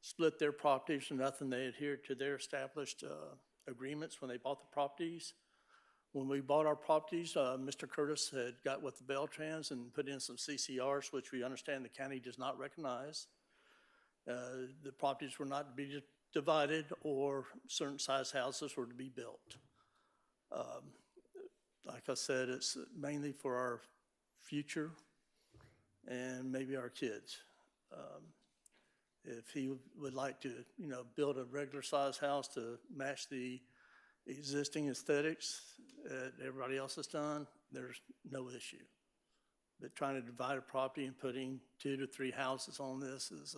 split their properties or nothing. They adhered to their established agreements when they bought the properties. When we bought our properties, Mr. Curtis had got with the Beltrans and put in some CCRs, which we understand the county does not recognize. The properties were not to be divided, or certain size houses were to be built. Like I said, it's mainly for our future and maybe our kids. If he would like to, build a regular size house to match the existing aesthetics that everybody else has done, there's no issue. But trying to divide a property and putting 2 to 3 houses on this is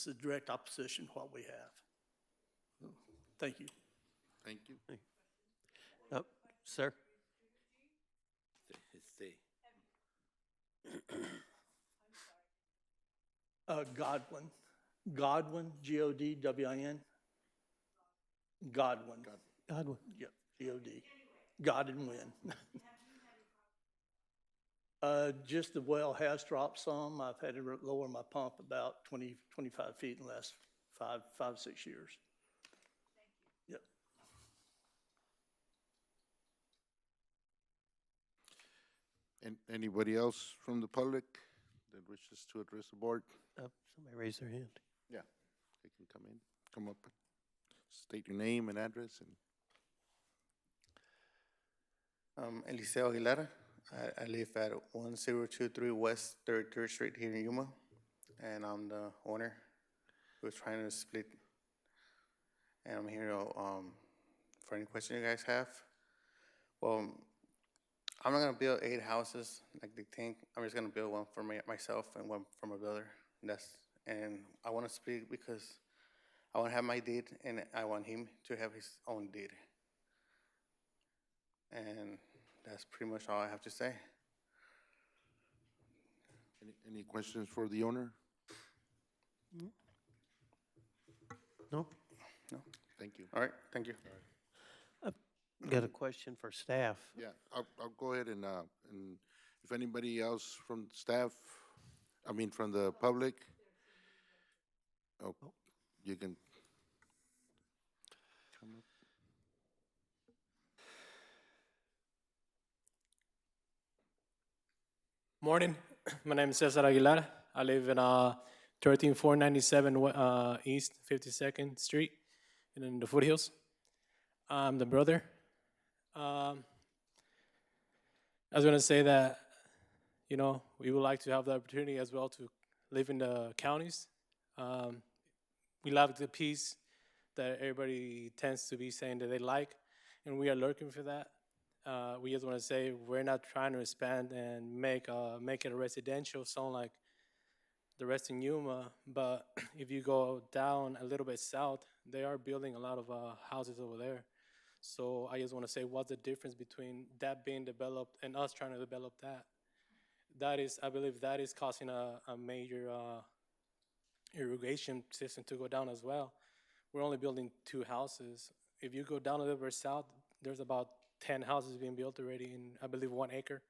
a direct opposition to what we have. Thank you. Thank you. Sir? Godwin, Godwin, Godwin. Godwin. Yep, G-O-D. God and win. Just the well has dropped some. I've had to lower my pump about 20, 25 feet in the last 5, 6 years. Yep. And anybody else from the public that wishes to address the board? Somebody raise their hand. Yeah, they can come up, state your name and address. And Eliseo Aguilar. I live at 1023 West 33rd Street here in Yuma, and I'm the owner who's trying to split. And I'm here for any question you guys have. Well, I'm not gonna build 8 houses like they think. I'm just gonna build one for myself and one for my brother. And I want to split because I want to have my deed, and I want him to have his own deed. And that's pretty much all I have to say. Any questions for the owner? No? No? Thank you. All right, thank you. Got a question for staff. Yeah, I'll go ahead and if anybody else from staff, from the public, you can come up. Morning. My name is Cesar Aguilar. I live in 13497 East 52nd Street in the foothills. I'm the brother. I was going to say that, we would like to have the opportunity as well to live in the counties. We love the peace that everybody tends to be saying that they like, and we are looking for that. We just want to say we're not trying to expand and make it a residential zone like the rest in Yuma, but if you go down a little bit south, they are building a lot of houses over there. So I just want to say, what's the difference between that being developed and us trying to develop that? I believe that is causing a major irrigation system to go down as well. We're only building 2 houses. If you go down a little bit south, there's about 10 houses being built already in, I believe, 1 acre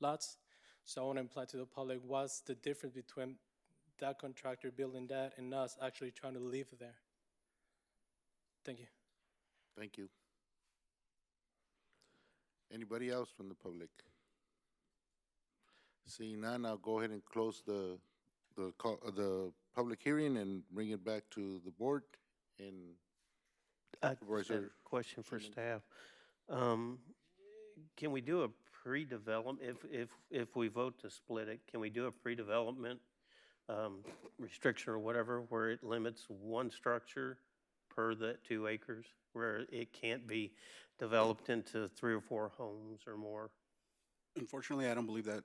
lots. So I want to imply to the public, what's the difference between that contractor building that and us actually trying to live there? Thank you. Thank you. Anybody else from the public? Seeing none, I'll go ahead and close the public hearing and bring it back to the board. And I just had a Supervisor question for Seaman. staff. Can we do a pre-development, if we vote to split it, can we do a pre-development restriction or whatever where it limits one structure per the 2 acres, where it can't be developed into 3 or 4 homes or more? Unfortunately, I don't believe that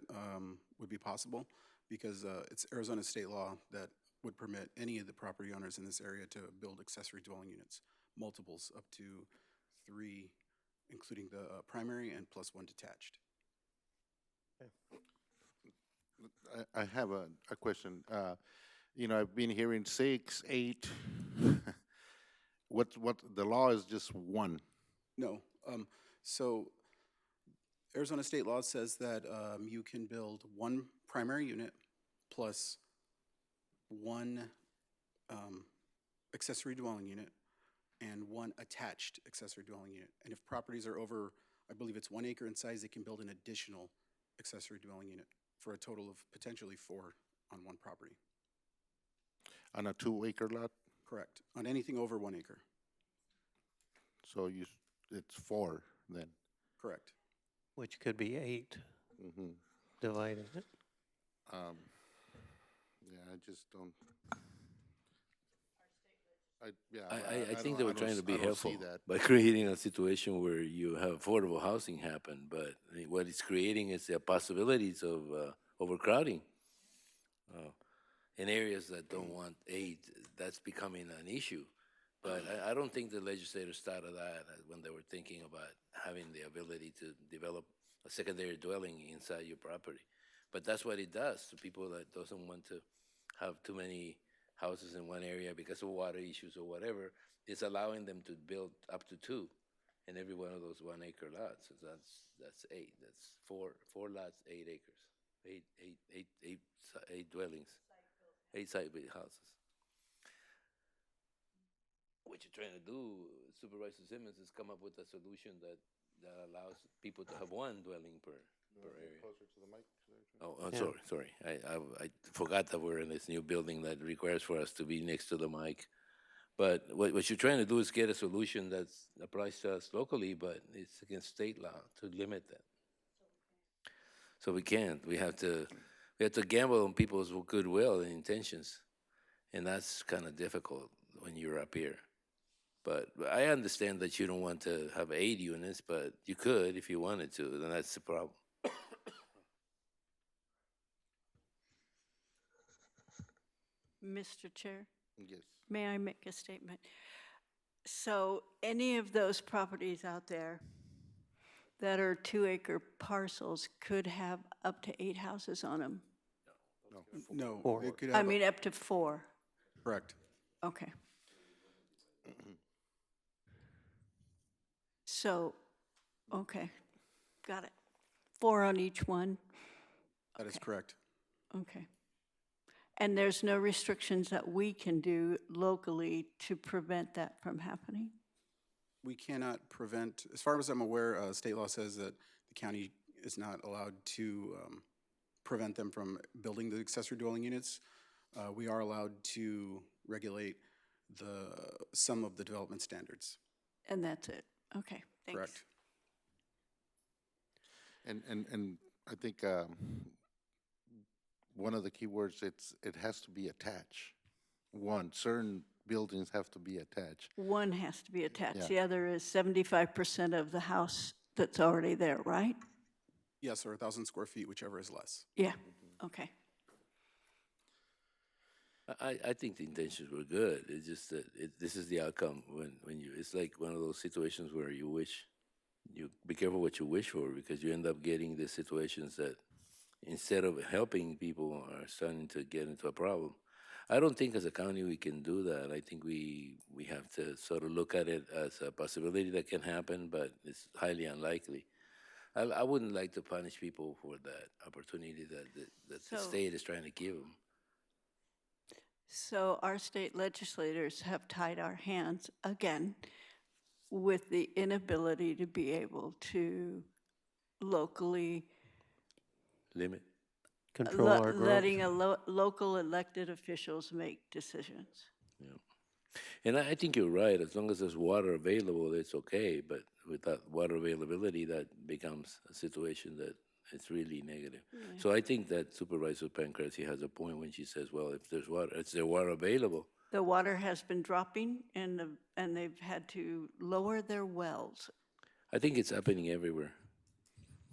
would be possible because it's Arizona state law that would permit any of the property owners in this area to build accessory dwelling units, multiples up to 3, including the primary and plus 1 detached. I have a question. You know, I've been hearing 6, 8. What the law is just 1. No. So Arizona state law says that you can build 1 primary unit plus 1 accessory dwelling unit and 1 attached accessory dwelling unit. And if properties are over, I believe it's 1 acre in size, they can build an additional accessory dwelling unit for a total of potentially 4 on 1 property. On a 2-acre lot? Correct. On anything over 1 acre. So it's 4 then? Correct. Which could be 8, dividing it. Yeah, I just don't. I think they were trying to be I don't see helpful that. by creating a situation where you have affordable housing happen, but what it's creating is the possibilities of overcrowding. In areas that don't want aid, that's becoming an issue. But I don't think the legislators thought of that when they were thinking about having the ability to develop a secondary dwelling inside your property. But that's what it does to people that doesn't want to have too many houses in one area because of water issues or whatever. It's allowing them to build up to 2 in every one of those 1 acre lots. So that's 8. That's four lots, 8 acres, eight dwellings, 8 site-built houses. What you're trying to do, Supervisor Simmons, is come up with a solution that allows people to have 1 dwelling per area. Closer to the mic? Oh, Yeah. sorry. I forgot that we're in this new building that requires for us to be next to the mic. But what you're trying to do is get a solution that applies to us locally, but it's against state law to limit that. So we can't. We have to gamble on people's goodwill and intentions, and that's kind of difficult when you're up here. But I understand that you don't want to have 8 units, but you could if you wanted to, then that's the problem. Mr. Chair, Yes. may I make a statement? So any of those properties out there that are 2-acre parcels could have up to 8 houses on them? No. Or- It could I have, mean, up to 4. correct. Okay. So, okay, got it. 4 on each one? That is Okay. correct. Okay. And there's no restrictions that we can do locally to prevent that from happening? We cannot prevent, as far as I'm aware, state law says that the county is not allowed to prevent them from building the accessory dwelling units. We are allowed to regulate some of the development standards. And that's it? Okay, thanks. Correct. And I think one of the key words, it has to be attached. Certain buildings have to be attached. One has to be attached. Yeah. The other is 75% of the house that's already there, right? Yes, or 1,000 square feet, whichever is less. Yeah, okay. I think the intentions were good. It's just that this is the outcome it's like one of those situations where you be careful what you wish for, because you end up getting the situations that instead of helping people are starting to get into a problem. I don't think as a county we can do that. I think we have to sort of look at it as a possibility that can happen, but it's highly unlikely. I wouldn't like to punish people for that opportunity that the So- state is trying to give them. So our state legislators have tied our hands again with the inability to be able to locally Limit. Control our growth. letting local elected officials make decisions. And I think you're right. As long as there's water available, it's okay. But without water availability, that becomes a situation that it's really negative. So I think that Supervisor Pancrazi has a point when she says, well, if there's water, is there water available? The water has been dropping and they've had to lower their wells. I think it's happening everywhere.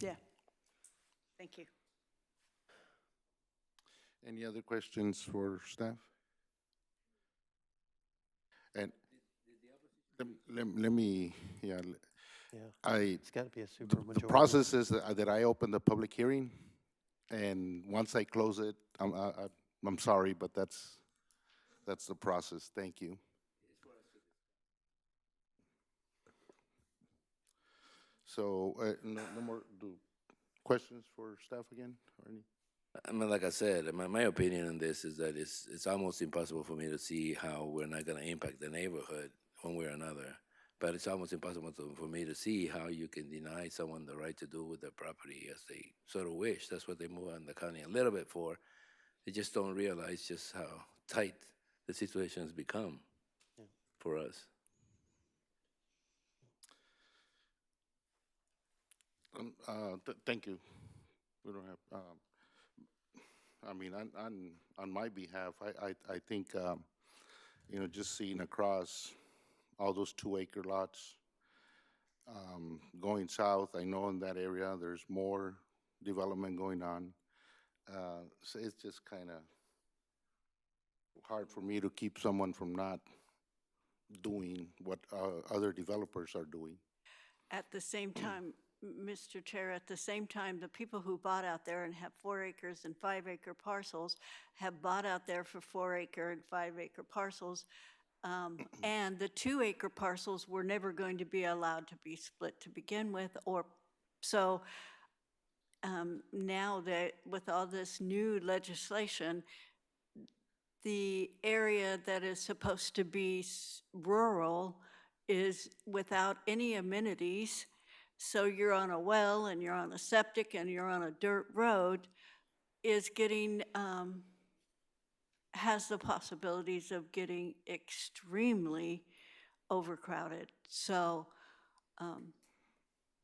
Yeah. Thank you. Any other questions for staff? And let me, yeah, Yeah, it's got to be a the supermajority. process is that I open the public hearing, and once I close it, I'm sorry, but that's the process. Thank you. So, no more questions for staff again, or any? I mean, like I said, my opinion on this is that it's almost impossible for me to see how we're not going to impact the neighborhood one way or another. But it's almost impossible for me to see how you can deny someone the right to do with their property as they sort of wish. That's what they move on the county a little bit for. They just don't realize just how tight the situation has become for us. Thank you. We don't have, I mean, on my behalf, I think, just seeing across all those 2-acre lots, going south, I know in that area, there's more development going on. So it's just kind of hard for me to keep someone from not doing what other developers are doing. At the same time, Mr. Chair, at the same time, the people who bought out there and have 4 acres and 5-acre parcels have bought out there for 4-acre and 5-acre parcels. And the 2-acre parcels were never going to be allowed to be split to begin with, or so now that with all this new legislation, the area that is supposed to be rural is without any amenities. So you're on a well and you're on a septic and you're on a dirt road, is getting, has the possibilities of getting extremely overcrowded. So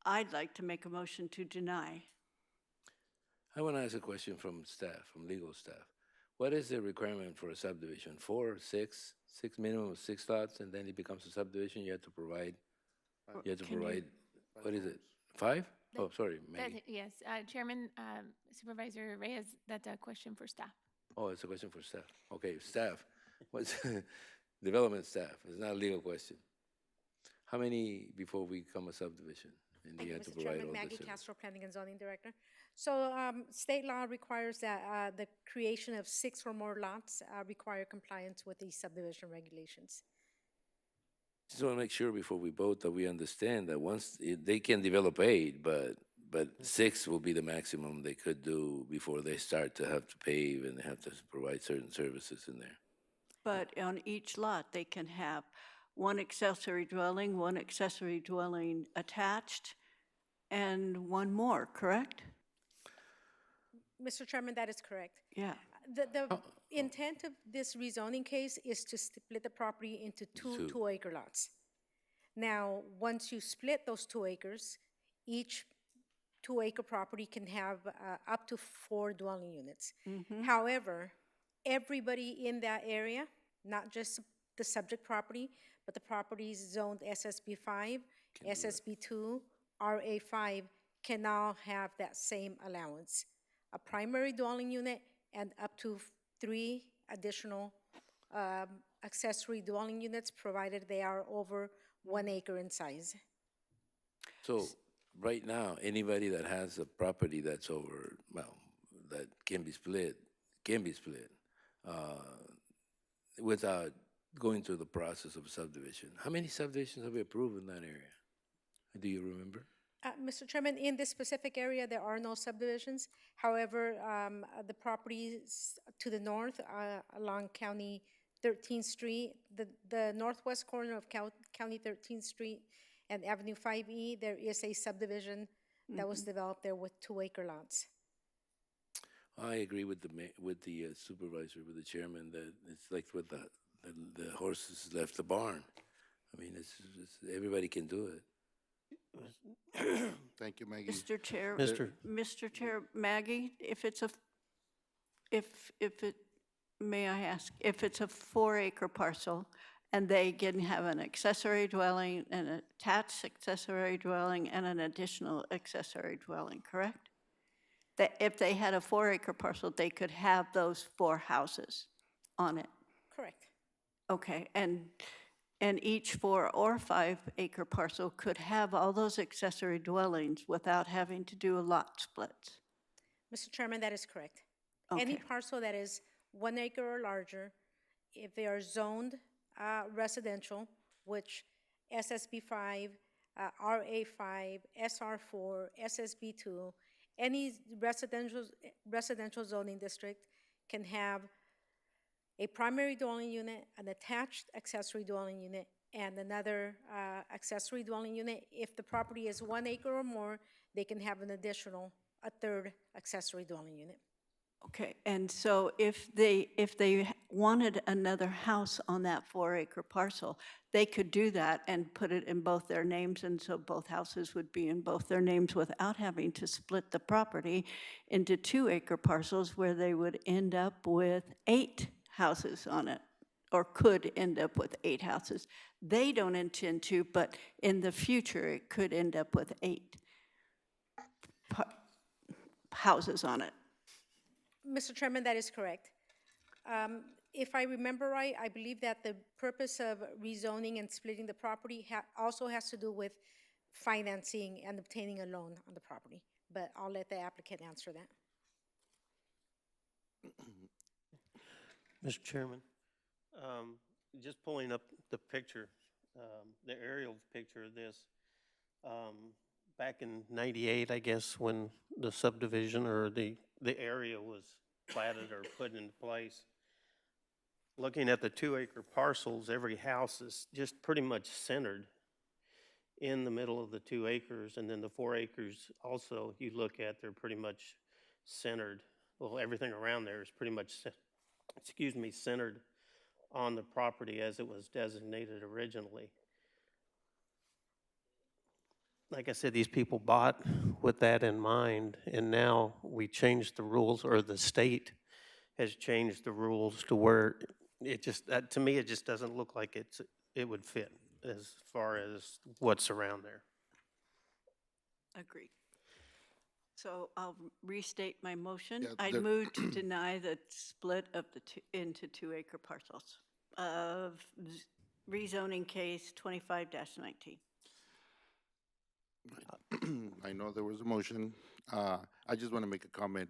I'd like to make a motion to deny. I want to ask a question from staff, from legal staff. What is the requirement for a subdivision? 4, 6, minimum of 6 lots, and then it becomes a subdivision? You have to provide, what is it, 5? Oh, sorry, Maggie. Yes, Chairman, Supervisor Reyes, that's a question for staff. Oh, it's a question for staff. Okay, staff, what's development staff? It's not a legal question. How many before we become a subdivision? And Thank you you, have to Mr. provide Chairman. all Maggie this. Castro, Planning and Zoning Director. So state law requires that the creation of 6 or more lots require compliance with these subdivision regulations. Just want to make sure before we vote that we understand that once they can develop 8, but 6 will be the maximum they could do before they start to have to pave and they have to provide certain services in there. But on each lot, they can have 1 accessory dwelling, 1 accessory dwelling attached, and 1 more, correct? Mr. Chairman, that is correct. Yeah. The intent of this rezoning case is to split the property into two 2-acre lots. Now, once you split those 2 acres, each 2-acre property can have up to 4 dwelling units. However, everybody in that area, not just the subject property, but the properties zoned SSB 5, SSB 2, RA 5 can now have that same allowance. A primary dwelling unit and up to 3 additional accessory dwelling units, provided they are over 1 acre in size. So right now, anybody that has a property that's over, well, that can be split, without going through the process of subdivision. How many subdivisions have we approved in that area? Do you remember? Mr. Chairman, in this specific area, there are no subdivisions. However, the properties to the north along County 13th Street, the northwest corner of County 13th Street and Avenue 5E, there is a subdivision that was developed there with 2-acre lots. I agree with the supervisor, with the chairman, that it's like with the horses left the barn. I mean, it's everybody can do it. Thank you, Maggie. Mr. Chair. Mr. Chair, Maggie, if it, may I ask, if it's a 4-acre parcel and they can have an accessory dwelling, an attached accessory dwelling, and an additional accessory dwelling, correct? That if they had a 4-acre parcel, they could have those 4 houses on it? Correct. Okay, and each 4 or 5-acre parcel could have all those accessory dwellings without having to do a lot splits? Mr. Chairman, that is correct. Okay. Any parcel that is 1 acre or larger, if they are zoned residential, which SSB 5, RA 5, SR 4, SSB 2, any residential zoning district can have a primary dwelling unit, an attached accessory dwelling unit, and another accessory dwelling unit. If the property is 1 acre or more, they can have an additional, a 3rd accessory dwelling unit. Okay, and so if they wanted another house on that 4-acre parcel, they could do that and put it in both their names, and so both houses would be in both their names without having to split the property into 2-acre parcels where they would end up with 8 houses on it, or could end up with 8 houses. They don't intend to, but in the future, it could end up with 8 houses on it. Mr. Chairman, that is correct. If I remember right, I believe that the purpose of rezoning and splitting the property also has to do with financing and obtaining a loan on the property, but I'll let the applicant answer that. Mr. Chairman, just pulling up the picture, the aerial picture of this, back in '98, I guess, when the subdivision or the area was platted or put into place, looking at the 2-acre parcels, every house is just pretty much centered in the middle of the 2 acres, and then the 4 acres also, you look at, they're pretty much centered. Well, everything around there is pretty much, centered on the property as it was designated originally. Like I said, these people bought with that in mind, and now we changed the rules, or the state has changed the rules to where it just, to me, it just doesn't look like it would fit as far as what's around there. Agreed. So I'll restate my motion. Yeah, I'd there- move to deny the split of the into 2-acre parcels of rezoning case 25-19. I know there was a motion. I just want to make a comment.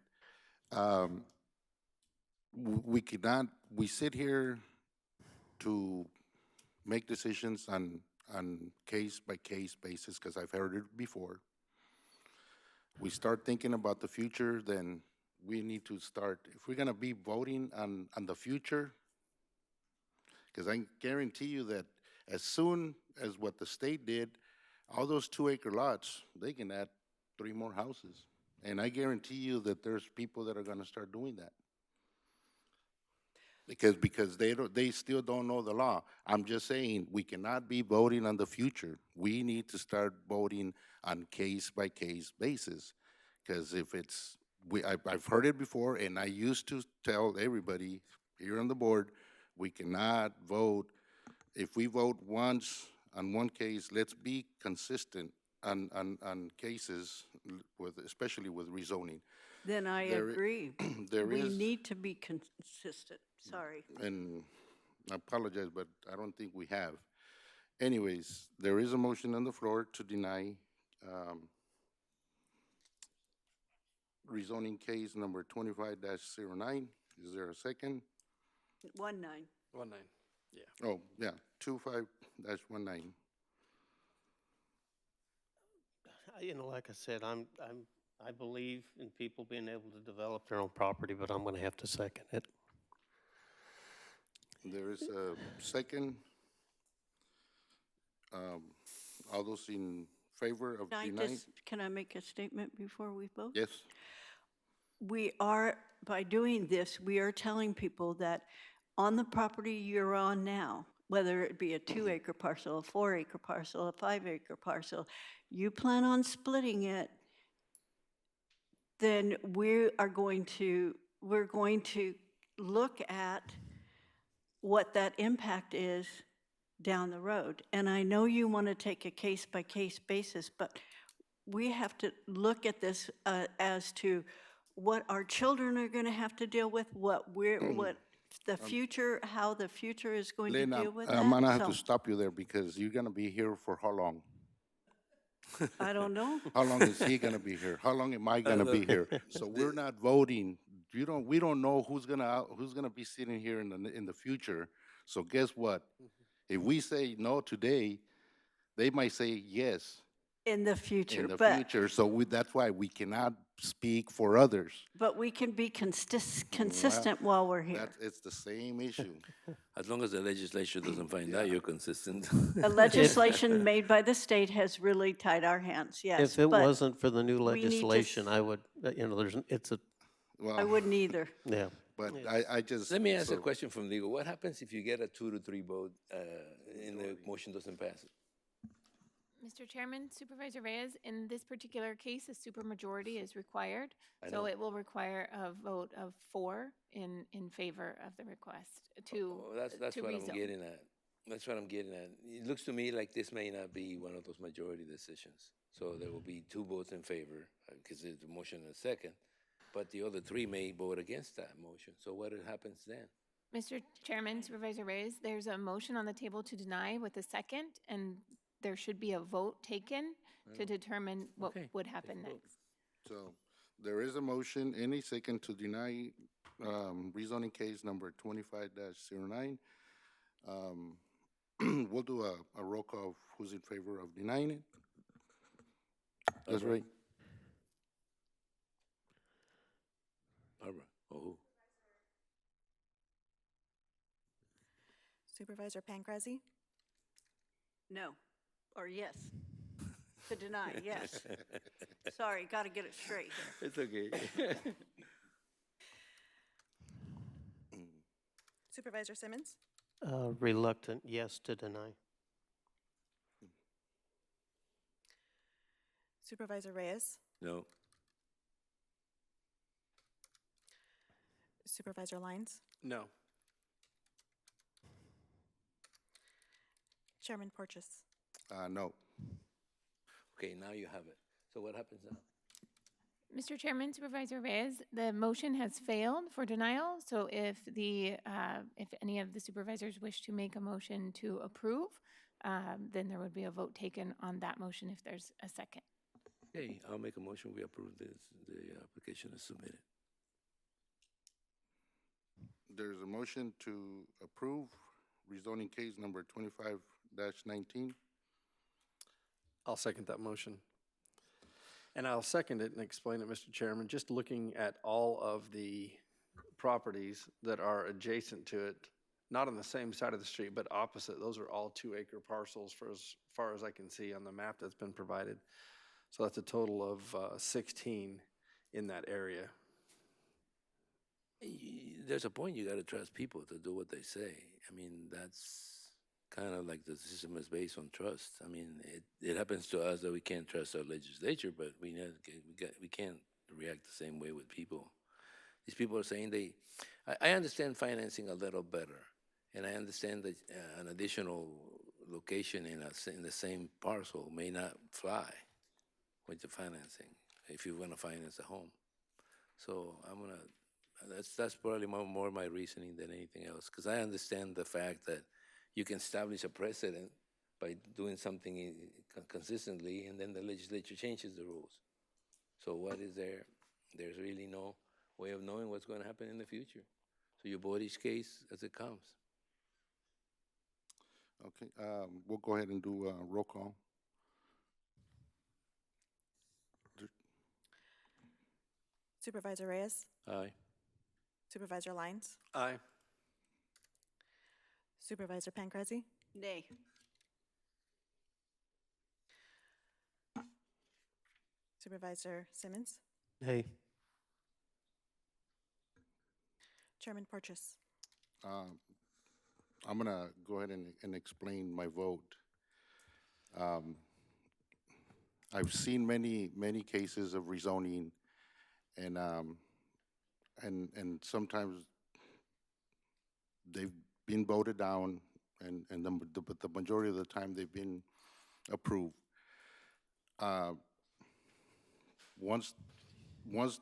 We sit here to make decisions on case-by-case basis, because I've heard it before. We start thinking about the future, then we need to start, if we're going to be voting on the future, because I guarantee you that as soon as what the state did, all those 2-acre lots, they can add 3 more houses. And I guarantee you that there's people that are going to start doing that. Because they still don't know the law. I'm just saying, we cannot be voting on the future. We need to start voting on case-by-case basis. Because if it's, I've heard it before, and I used to tell everybody here on the board, we cannot vote. If we vote once on one case, let's be consistent on cases, especially with rezoning. Then I agree. We need to be consistent. Sorry. And I apologize, but I don't think we have. Anyways, there is a motion on the floor to deny rezoning case number 25-09. Is there a second? 19. 19, yeah. Oh, yeah, 25-19. Like I said, I believe in people being able to develop their own property, but I'm going to have to second it. There is a second. All those in favor of denying? Can I make a statement before we vote? Yes. We are, by doing this, we are telling people that on the property you're on now, whether it be a 2-acre parcel, a 4-acre parcel, a 5-acre parcel, you plan on splitting it, then we're going to look at what that impact is down the road. And I know you want to take a case-by-case basis, but we have to look at this as to what our children are going to have to deal with, what the future, how the future is going to Lynn, deal with that. I'm gonna have to So, stop you there because you're gonna be here for how long? I don't know. How long is he gonna be here? How long am I gonna be here? So we're not voting. We don't know who's gonna be sitting here in the future. So guess what? If we say no today, they might say yes In the future, in the but future. So that's why we cannot speak for others. we can be consistent while we're here. It's the same issue. As long as the legislature doesn't find out you're consistent. The legislation made by the state has really tied our hands, yes. If it but wasn't for the new we need to legislation, I would, it's a, Well, I wouldn't either. yeah. But I just. Let me ask a so- question from legal. What happens if you get a 2-3 vote and the motion doesn't pass? Mr. Chairman, Supervisor Reyes, in this particular case, a supermajority is required. I So know. it will require a vote of 4 in favor of the request to That's to what I'm rezone. getting at. That's what I'm getting at. It looks to me like this may not be one of those majority decisions. So there will be 2 votes in favor, because there's a motion and a second, but the other 3 may vote against that motion. So what happens then? Mr. Chairman, Supervisor Reyes, there's a motion on the table to deny with a second, and there should be a vote taken to determine what Okay, would happen next. So there is a motion, any second to deny rezoning case number 25-09. We'll do a roll call of who's in favor of denying it. That's right. Barbara, or who? Supervisor Pancrazi? No, or yes. To deny, yes. Sorry, got to get it straight here. It's okay. Supervisor Simmons? Reluctant yes to deny. Supervisor Reyes? No. Supervisor Lyons? No. Chairman Porches? No. Okay, now you have it. So what happens now? Mr. Chairman, Supervisor Reyes, the motion has failed for denial, so if any of the supervisors wish to make a motion to approve, then there would be a vote taken on that motion if there's a second. Okay, I'll make a motion, we approve the application is submitted. There's a motion to approve rezoning case number 25-19. I'll second that motion. And I'll second it and explain it, Mr. Chairman. Just looking at all of the properties that are adjacent to it, not on the same side of the street, but opposite, those are all 2-acre parcels for as far as I can see on the map that's been provided. So that's a total of 16 in that area. There's a point you got to trust people to do what they say. I mean, that's kind of like the system is based on trust. I mean, it happens to us that we can't trust our legislature, but we can't react the same way with people. These people are saying I understand financing a little better, and I understand that an additional location in the same parcel may not fly with the financing if you want to finance a home. So that's probably more my reasoning than anything else, because I understand the fact that you can establish a precedent by doing something consistently, and then the legislature changes the rules. So what is there? There's really no way of knowing what's going to happen in the future. So you vote each case as it comes. Okay, we'll go ahead and do a roll call. Supervisor Reyes? Aye. Supervisor Lyons? Aye. Supervisor Pancrezi? Nay. Supervisor Simmons? Nay. Chairman Porches? I'm gonna go ahead and explain my vote. I've seen many cases of rezoning, and sometimes they've been voted down, but the majority of the time they've been approved. Once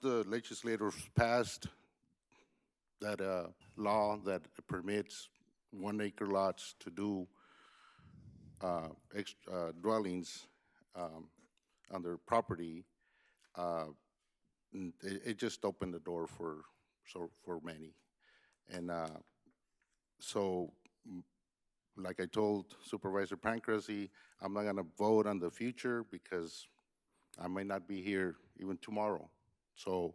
the legislators passed that law that permits 1 acre lots to do dwellings on their property, it just opened the door for many. And so, like I told Supervisor Pancrezi, I'm not gonna vote on the future because I might not be here even tomorrow. So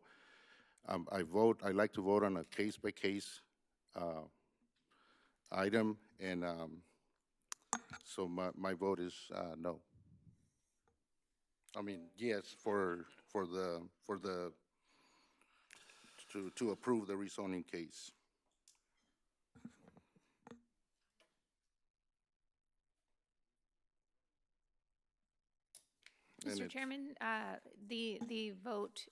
I like to vote on a case-by-case item, and so my vote is no. I mean, yes, to approve the rezoning case. Mr. Chairman, the vote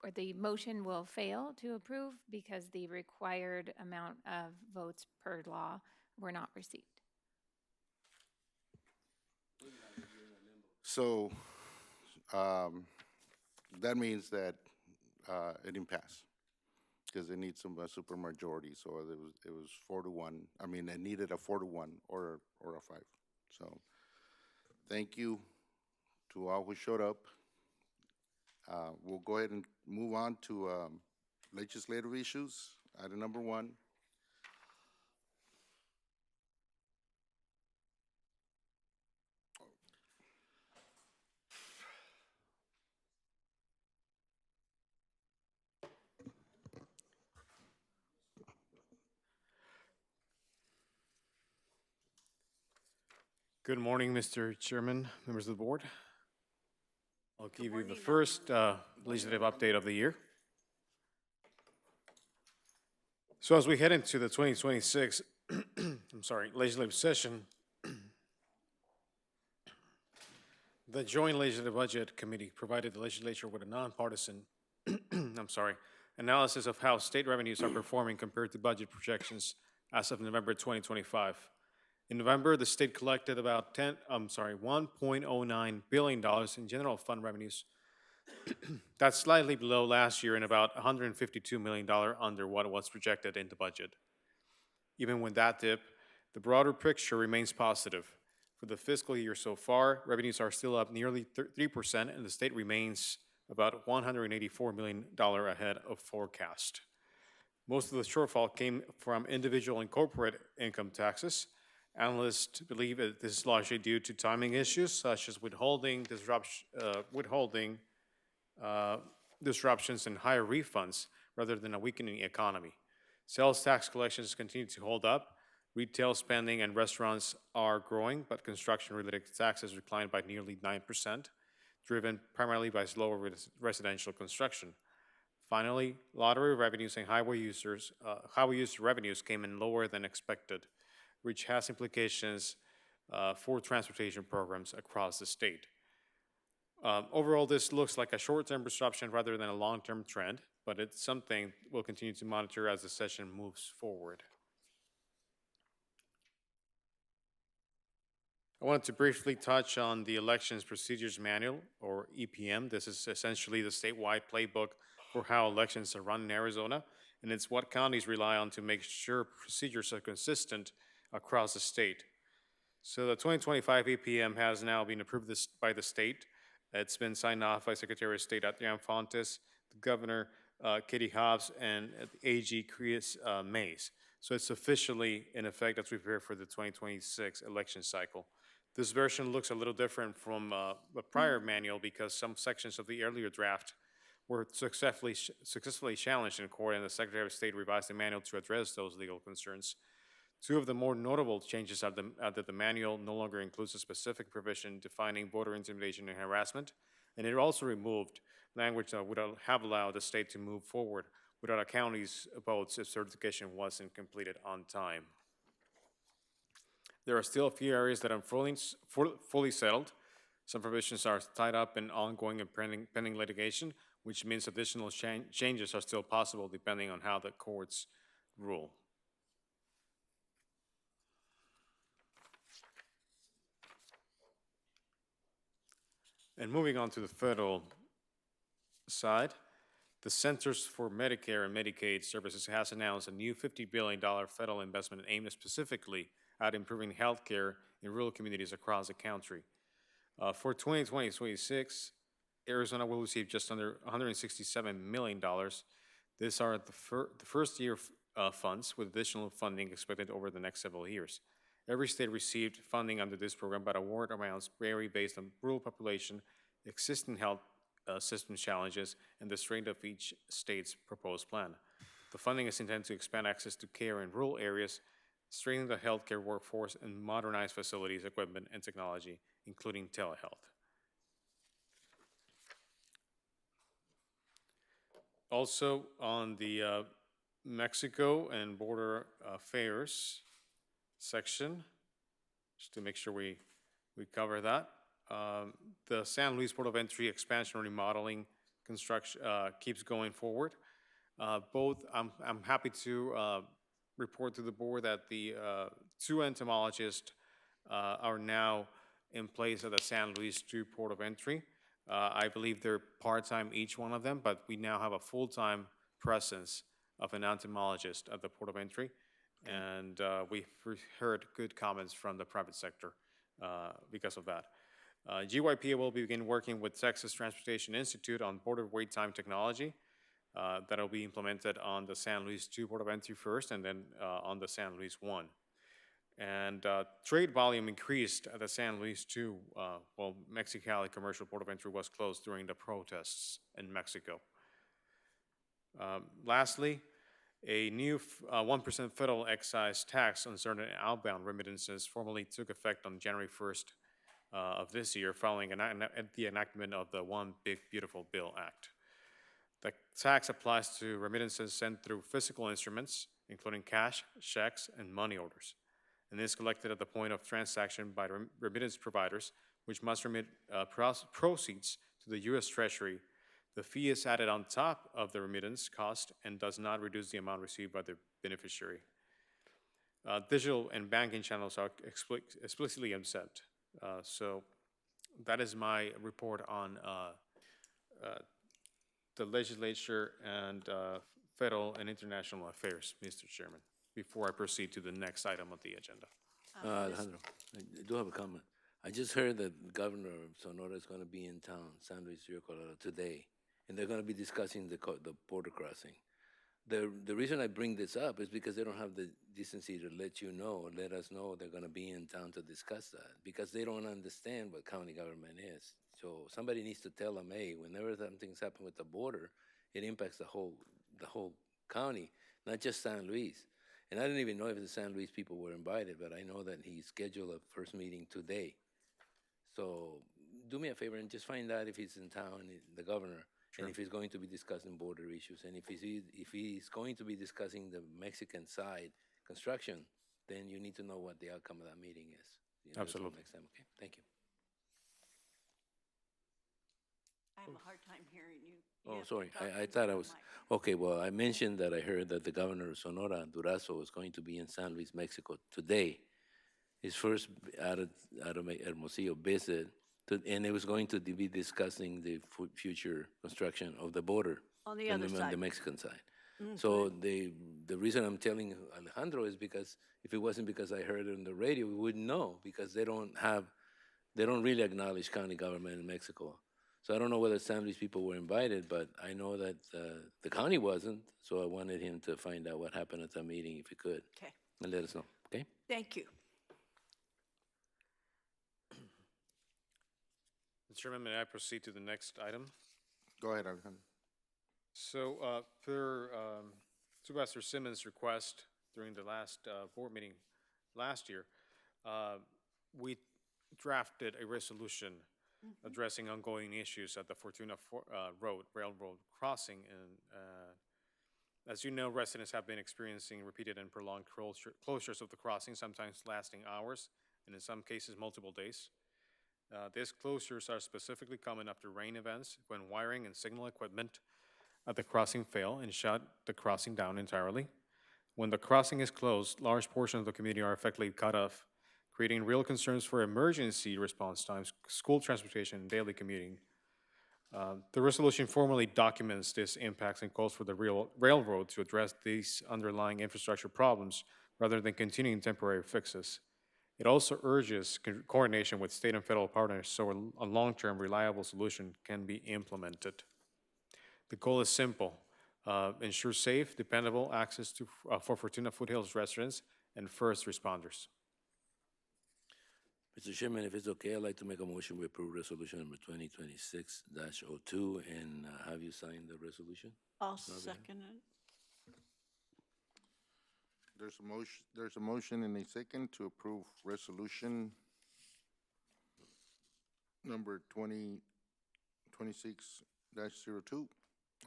or the motion will fail to approve because the required amount of votes per law were not received. So that means that it didn't pass because it needs some supermajority. So it was 4-1. I mean, it needed a 4-1 or a 5. So thank you to all who showed up. We'll go ahead and move on to legislative issues. Item number 1. Good morning, Mr. Chairman, members of the board. I'll give you the first legislative update of the year. So as we head into the 2026, legislative session, the Joint Legislative Budget Committee provided the legislature with a nonpartisan, analysis of how state revenues are performing compared to budget projections as of November 2025. In November, the state collected about $1.09 billion in general fund revenues. That's slightly below last year and about $152 million under what was projected in the budget. Even with that dip, the broader picture remains positive. For the fiscal year so far, revenues are still up nearly 3%, and the state remains about $184 million ahead of forecast. Most of the shortfall came from individual and corporate income taxes. Analysts believe that this is largely due to timing issues such as withholding disruptions and higher refunds rather than a weakening economy. Sales tax collections continue to hold up. Retail spending and restaurants are growing, but construction-related taxes declined by nearly 9%, driven primarily by slower residential construction. Finally, lottery revenues and highway use revenues came in lower than expected, which has implications for transportation programs across the state. Overall, this looks like a short-term disruption rather than a long-term trend, but it's something we'll continue to monitor as the session moves forward. I wanted to briefly touch on the Elections Procedures Manual, or EPM. This is essentially the statewide playbook for how elections are run in Arizona, and it's what counties rely on to make sure procedures are consistent across the state. So the 2025 EPM has now been approved by the state. It's been signed off by Secretary of State Adrian Fontes, the Governor Katie Hobbs, and AG Chris Mays. so it's officially in effect as we prepare for the 2026 election cycle. This version looks a little different from the prior manual because some sections of the earlier draft were successfully challenged in court, and the Secretary of State revised the manual to address those legal concerns. Two of the more notable changes are that the manual no longer includes a specific provision defining voter intimidation and harassment, and it also removed language that would have allowed the state to move forward without a county's votes if certification wasn't completed on time. There are still a few areas that are fully settled. Some provisions are tied up in ongoing and pending litigation, which means additional changes are still possible depending on how the courts rule. And moving on to the federal side, the Centers for Medicare and Medicaid Services has announced a new $50 billion federal investment aimed specifically at improving health care in rural communities across the country. For 2020-26, Arizona will receive just under $167 million. These are the first year funds, with additional funding expected over the next several years. Every state received funding under this program, but award amounts vary based on rural population, existing health system challenges, and the strength of each state's proposed plan. The funding is intended to expand access to care in rural areas, strengthen the healthcare workforce, and modernize facilities, equipment, and technology, including telehealth. Also, on the Mexico and border affairs section, just to make sure we cover that. The San Luis Port of Entry expansion and remodeling construction keeps going forward. I'm happy to report to the board that the two entomologists are now in place at the San Luis Port of Entry. I believe they're part-time, each one of them, but we now have a full-time presence of an entomologist at the Port of Entry. And we've heard good comments from the private sector because of that. GYPA will begin working with Texas Transportation Institute on border wait time technology that will be implemented on the San Luis II Port of Entry first, and then on the San Luis I. And trade volume increased at the San Luis II while Mexicali Commercial Port of Entry was closed during the protests in Mexico. Lastly, a new 1% federal excise tax on certain outbound remittances formally took effect on January 1st of this year, following the enactment of the One Big Beautiful Bill Act. The tax applies to remittances sent through physical instruments, including cash, checks, and money orders, and is collected at the point of transaction by remittance providers, which must remit proceeds to the U.S. Treasury. The fee is added on top of the remittance cost and does not reduce the amount received by the beneficiary. Digital and banking channels are explicitly exempt. So that is my report on the legislature and federal and international affairs, Mr. Chairman, before I proceed to the next item of the agenda. Alejandro, I do have a comment. I just heard that Governor Sonora is going to be in town, San Luis Rio Colorado, today, and they're going to be discussing the border crossing. The reason I bring this up is because they don't have the decency to let us know they're going to be in town to discuss that, because they don't understand what county government is. So somebody needs to tell them, hey, whenever something's happened with the border, it impacts the whole county, not just San Luis. And I didn't even know if the San Luis people were invited, but I know that he scheduled a first meeting today. So do me a favor and just find out if he's in town, the governor, and if he's going to be discussing border issues. And if he's going to be discussing the Mexican side construction, then you need to know what the outcome of that meeting is. Absolutely. Next time, okay? Thank you. I have a hard time hearing you. Oh, sorry. I thought I was, okay, well, I mentioned that I heard that the governor of Sonora, Durazo, was going to be in San Luis, Mexico today. His first out of Hermosillo visit, and it was going to be discussing the future construction of the border. On the other side. On the Mexican side. So the reason I'm telling Alejandro is because if it wasn't because I heard it on the radio, we wouldn't know, because they don't really acknowledge county government in Mexico. So I don't know whether some of these people were invited, but I know that the county wasn't, so I wanted him to find out what happened at that meeting if he could. Okay. And let us know, okay? Thank you. Mr. Chairman, may I proceed to the next item? Go ahead, Alejandro. So, per Supervisor Simmons' request during the last board meeting last year, we drafted a resolution addressing ongoing issues at the Fortuna Railroad crossing. And as you know, residents have been experiencing repeated and prolonged closures of the crossing, sometimes lasting hours, and in some cases, multiple days. These closures are specifically common after rain events when wiring and signal equipment at the crossing fail and shut the crossing down entirely. When the crossing is closed, large portions of the community are effectively cut off, creating real concerns for emergency response times, school transportation, and daily commuting. The resolution formally documents these impacts and calls for the railroad to address these underlying infrastructure problems rather than continuing temporary fixes. It also urges coordination with state and federal partners so a long-term reliable solution can be implemented. The goal is simple: ensure safe, dependable access to, for Fortuna Foothills residents and first responders. Mr. Chairman, if it's okay, I'd like to make a motion we approve resolution number 2026-02 and have you sign the resolution. I'll second it. There's a motion and a second to approve resolution number 2026-02.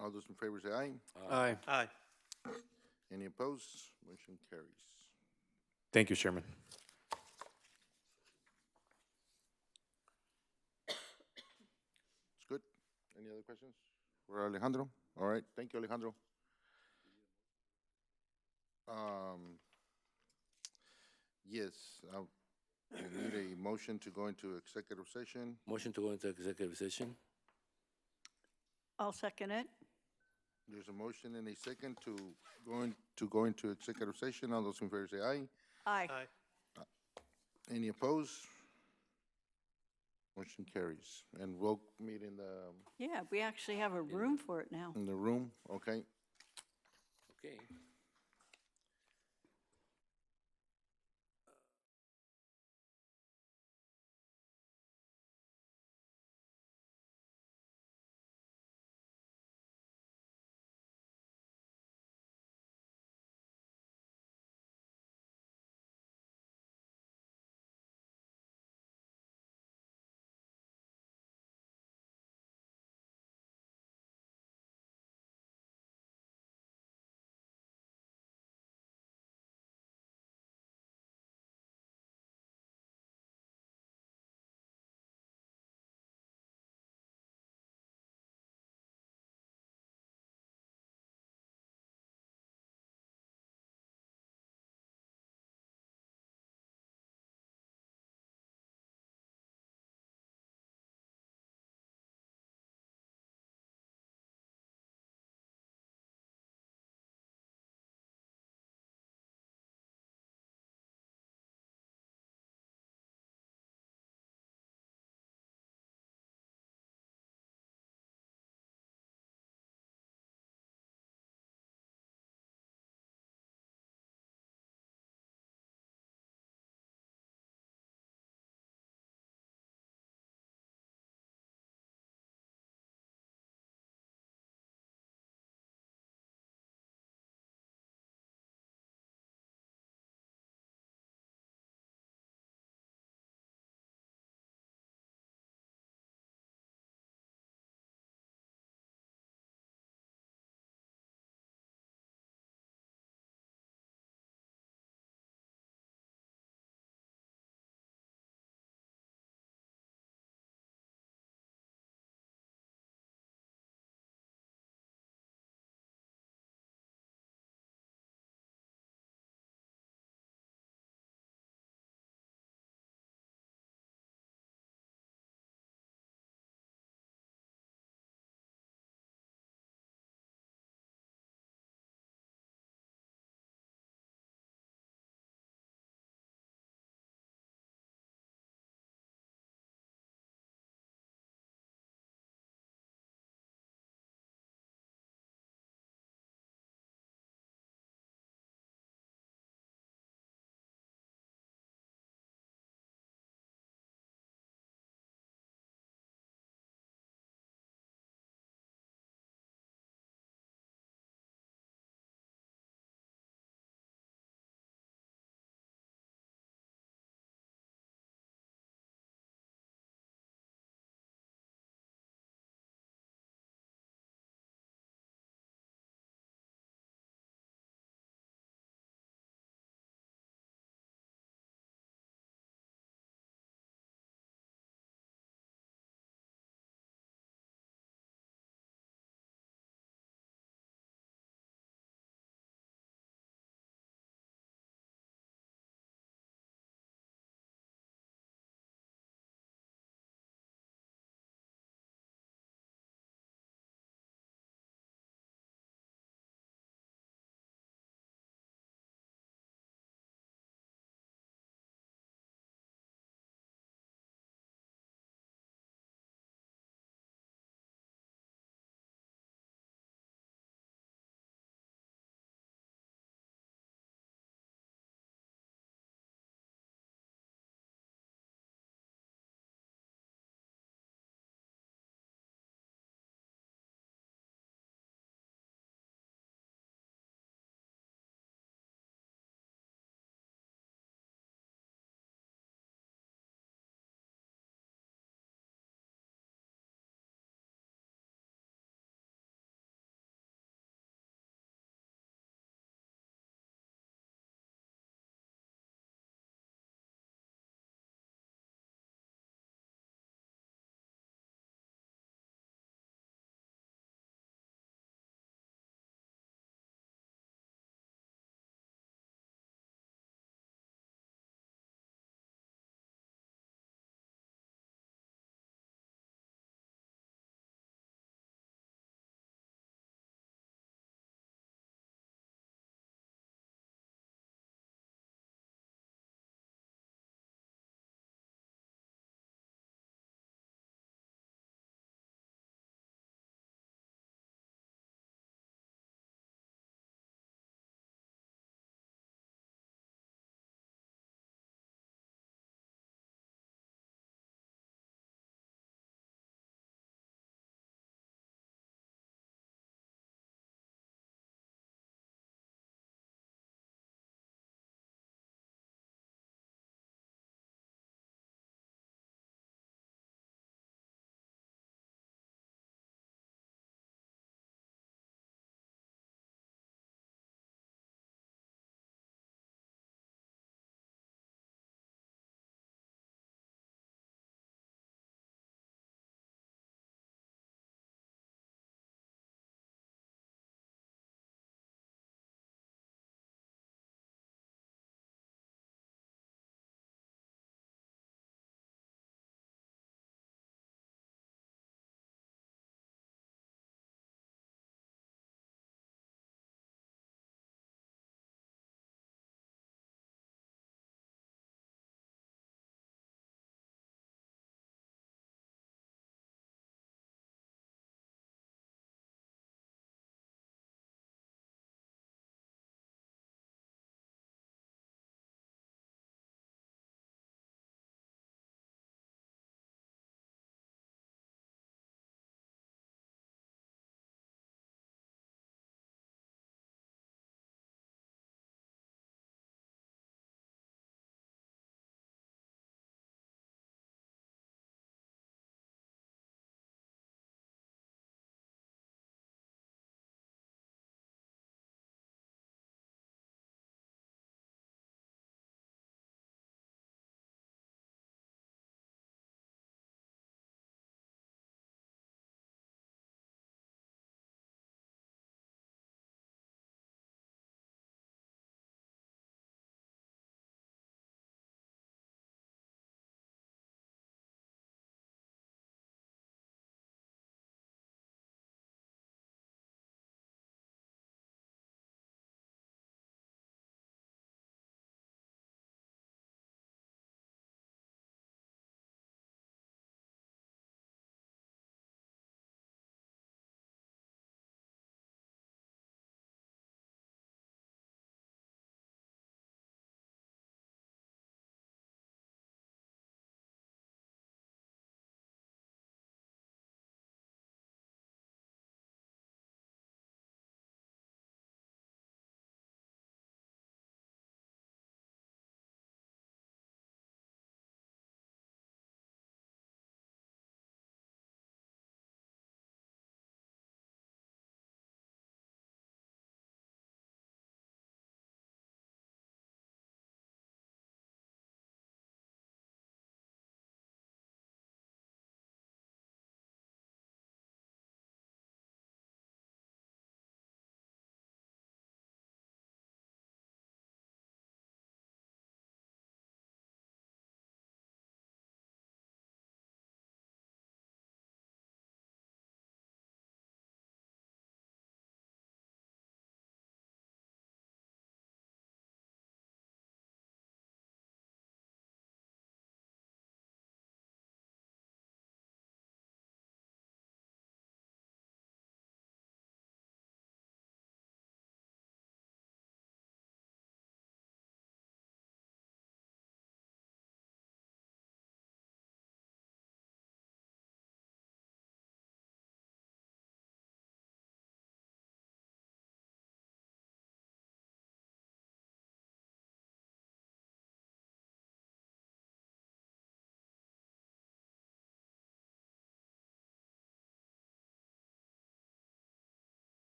All those in favor say aye. Aye. Aye. Any opposed? Motion carries. Thank you, Chairman. It's good. Any other questions for Alejandro? All right, thank you, Alejandro. Yes, we need a motion to go into executive session. Motion to go into executive session. I'll second it. There's a motion and a second to go into executive session. All those in favor say aye. Aye. Any opposed? Motion carries. And we'll meet in Yeah, we actually have a room for it now. the room, okay? Okay.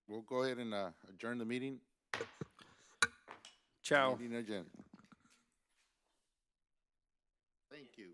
We'll go ahead and adjourn the meeting. Ciao. Meeting adjourned. Thank you.